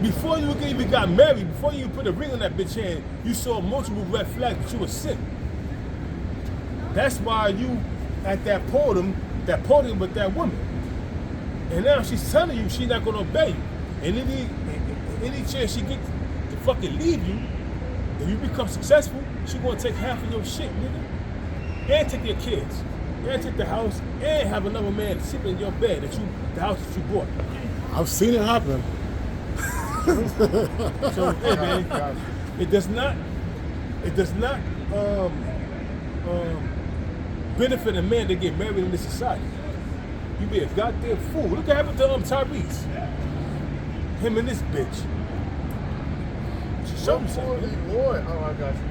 Before you even got married, before you put a ring on that bitch hand, you saw multiple red flags that you were sick. That's why you at that podium with that woman. And now she's telling you she's not gonna obey you. And any chance she gets to fucking leave you, and you become successful, she gonna take half of your shit, nigga. And take your kids. And take the house, and have another man sleep in your bed the house that you bought. I've seen it happen. So hey man, it does not benefit a man to get married in this society. You be a goddamn fool. Look what happened to Tyrese. Him and this bitch. She showed me something. Lord, oh I got you.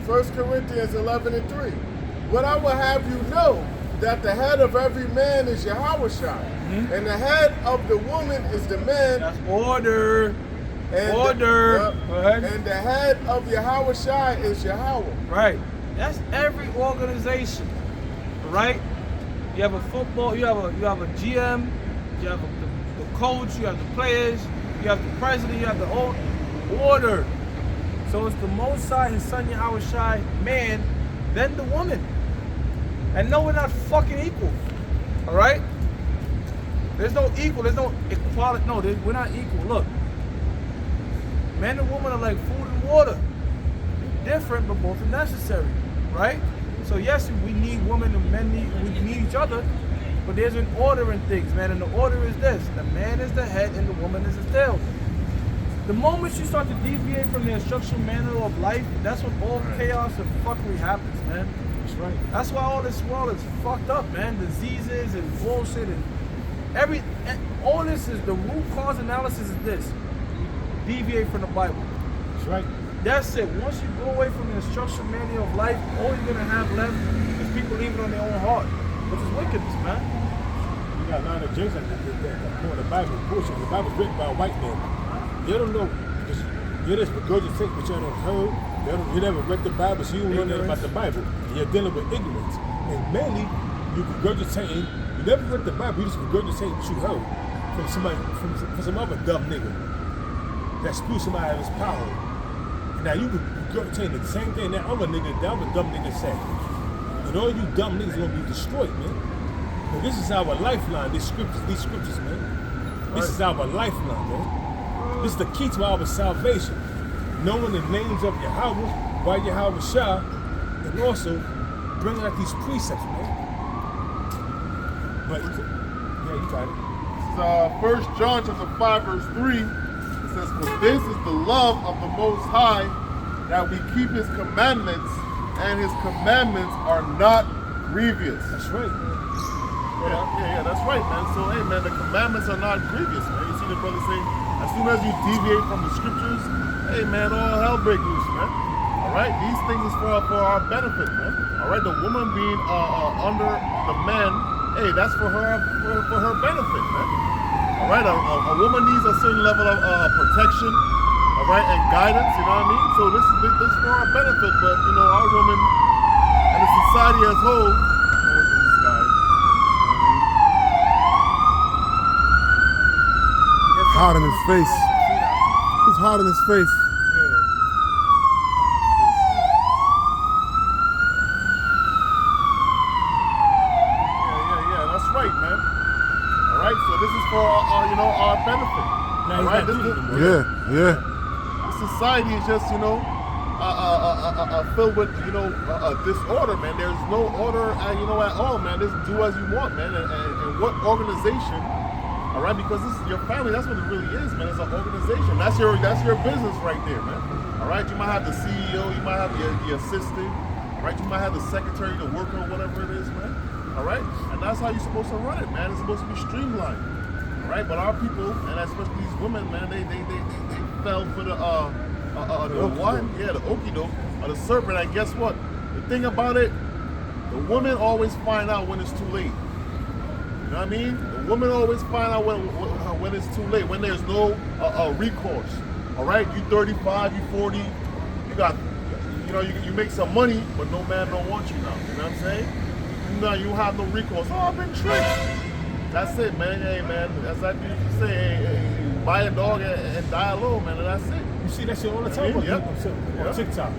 1 Corinthians 11:3. What I will have you know, that the head of every man is Yahushua, and the head of the woman is the man. That's order. And Order. Go ahead. And the head of Yahushua is Yahweh. Right. That's every organization. Right? You have a football, you have a GM, you have the coach, you have the players, you have the president, you have the order. So it's the Most High, his son Yahushua, man, then the woman. And no, we're not fucking equal. All right? There's no equal. There's no equality. No, we're not equal. Look. Men and women are like food and water. They're different, but both are necessary. Right? So yes, we need women and men we need each other. But there's an order in things, man. And the order is this. The man is the head and the woman is the tail. The moment you start to deviate from the instructional manual of life, that's when all chaos and fuckery happens, man. That's right. That's why all this world is fucked up, man. Diseases and bullshit and all this is the root cause analysis is this. Deviate from the Bible. That's right. That's it. Once you go away from the instruction manual of life, all you're gonna have left is people leaving on their own heart, which is wickedness, man. You got a lot of James that pour the Bible bullshit. The Bible's written by a white man. You don't know because you just regurgitate what you don't heard. You never read the Bible, so you don't know nothing about the Bible. And you're dealing with ignorance. And mainly, you regurgitating. You never read the Bible. You just regurgitating what you heard from somebody, from some other dumb nigga. that spew somebody out of his power. Now you could go saying the same thing that other dumb nigga said. And all you dumb niggas are gonna be destroyed, man. But this is our lifeline, these scriptures, man. This is our lifeline, man. This is the key to our salvation. Knowing the names of Yahweh, by Yahweh Shah, and also bringing out these precepts, man. But yeah, you got it. This is 1 John chapter 5 verse 3. It says, "For this is the love of the Most High, that we keep His commandments, and His commandments are not grievous." That's right. Yeah, that's right, man. So, hey, man, the commandments are not grievous, man. You see the brother say, as soon as you deviate from the scriptures, hey, man, all hell break loose, man. All right, these things is for our benefit, man. All right, the woman being under the man, hey, that's for her benefit, man. All right, a woman needs a certain level of protection, all right, and guidance. You know what I mean? So this is for our benefit, but you know, our woman and the society as a whole. Hot in his face. Who's hot in his face? Yeah. That's right, man. All right, so this is for our benefit. All right, Yeah. This society is just filled with disorder, man. There's no order, at all, man. Just do as you want, man. And what organization? All right, because this is your family. That's what it really is, man. It's an organization. That's your business right there, man. All right, you might have the CEO, you might have the assistant, all right, you might have the secretary, the worker, whatever it is, man. All right, and that's how you're supposed to run it, man. It's supposed to be streamlined. All right, but our people, and especially these women, man, they fell for the okie doke, or the serpent. And guess what? The thing about it, the women always find out when it's too late. You know what I mean? The women always find out when it's too late, when there's no recourse. All right, you 35, you 40, you got, you make some money, but no man don't want you now. You know what I'm saying? You have no recourse. Oh, I've been tricked. That's it, man. Hey, man, as I used to say, hey, buy a dog and die alone, man, and that's it. You see that shit all the time on TikTok.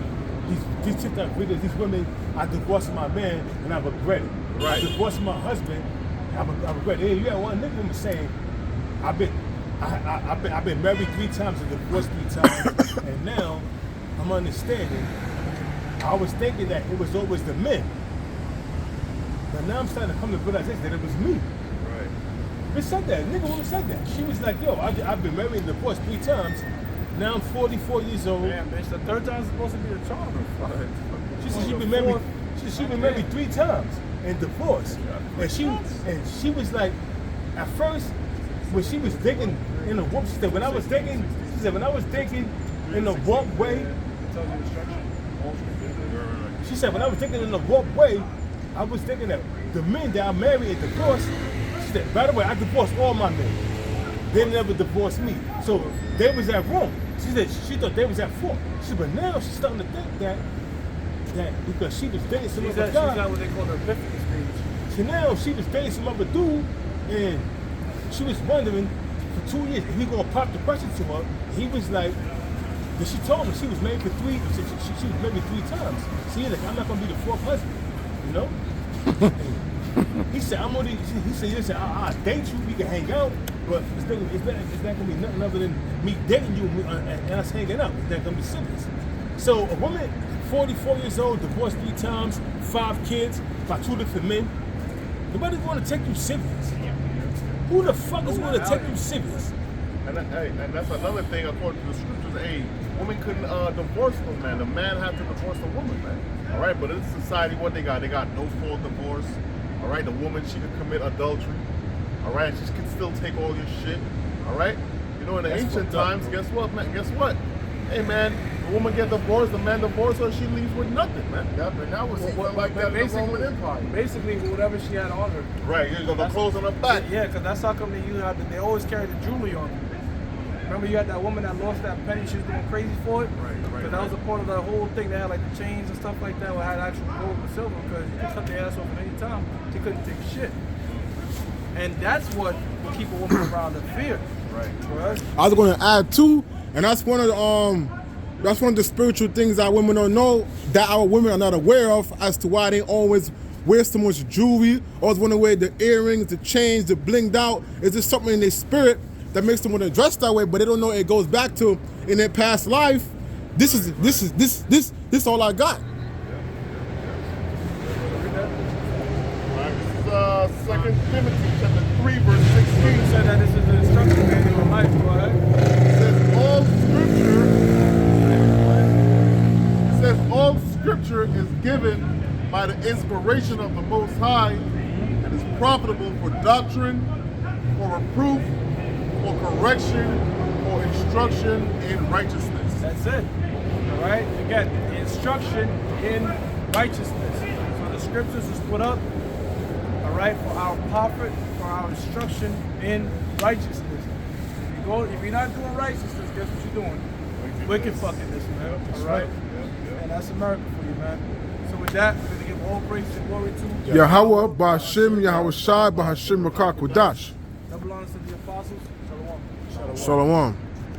These TikTok videos, these women, I divorced my man and I regret it. Right. I divorced my husband. I regret it. You got one nigga woman saying, I've been married 3 times and divorced 3 times, and now I'm understanding. I was thinking that it was always the men, but now I'm starting to come to the realization that it was me. Right. Bitch said that. Nigga woman said that. She was like, yo, I've been married and divorced 3 times. Now I'm 44 years old. Man, bitch, the 3rd time is supposed to be the charm. She said she been married. She been married 3 times and divorced. And she was like, at first, when she was digging in the whoop, she said, when I was digging in the warp way, she said, when I was digging in the warp way, I was thinking that the men that I married and divorced, she said, by the way, I divorced all my men. They never divorced me. So they was at wrong. She said she thought they was at fault. She said, but now she's starting to think that because she was dating some other guy. She got what they call the epiphany stage. So now she was dating some other dude, and she was wondering for 2 years if he gonna pop the question to her. He was like, then she told him she was married for 3. She was married 3 times. See, like, I'm not gonna be the 4th husband, you know. He said, I'll date you, we can hang out, but it's not gonna be nothing other than me dating you and us hanging out. It's not gonna be serious. So a woman, 44 years old, divorced 3 times, 5 kids, by 2 different men. Nobody's gonna take you serious. Who the fuck is gonna take you serious? And that's another thing according to the scriptures. A woman couldn't divorce the man. The man had to divorce the woman, man. All right, but in this society, what they got? They got no fault divorce. All right, the woman, she could commit adultery. All right, she can still take all your shit. All right, in the ancient times, guess what, man? Guess what? Hey, man, the woman get divorced, the man divorced her, she leaves with nothing, man. And that was like that in the Roman Empire. Basically, whatever she had on her. Right, you got the clothes on her back. Yeah, because that's how come they always carry the jewelry on them. Remember you had that woman that lost that penny, she was going crazy for it? Right. Because that was a part of the whole thing. They had like the chains and stuff like that, where had actual gold and silver, because you could cut their ass off at any time. They couldn't take shit. And that's what will keep a woman around in fear. Right. Right? I was going to add too, And that's one of the spiritual things that women don't know, that our women are not aware of, as to why they always wear so much jewelry, always want to wear the earrings, the chains, the blinged out. It's just something in their spirit that makes them want to dress that way, but they don't know it goes back to in their past life. This is all I got. Alright, this is 2 Timothy chapter 3, verse 16. You said that this is an instruction manual of life. Go ahead. It says all scripture is given by the inspiration of the Most High and is profitable for doctrine, for reproof, for correction, for instruction in righteousness. That's it. All right. Again, instruction in righteousness. So the scriptures is put up, all right, for our profit, for our instruction in righteousness. If you're not doing righteousness, guess what you're doing? Wicked fuckingness, man. All right. And that's America for you, man. So with that, we're gonna give all praise and glory to Yahweh, Ba'ashim, Yahweh Shai, Ba'ashim, Makak, Wadash. Double honors to the apostles. Shalom. Shalom.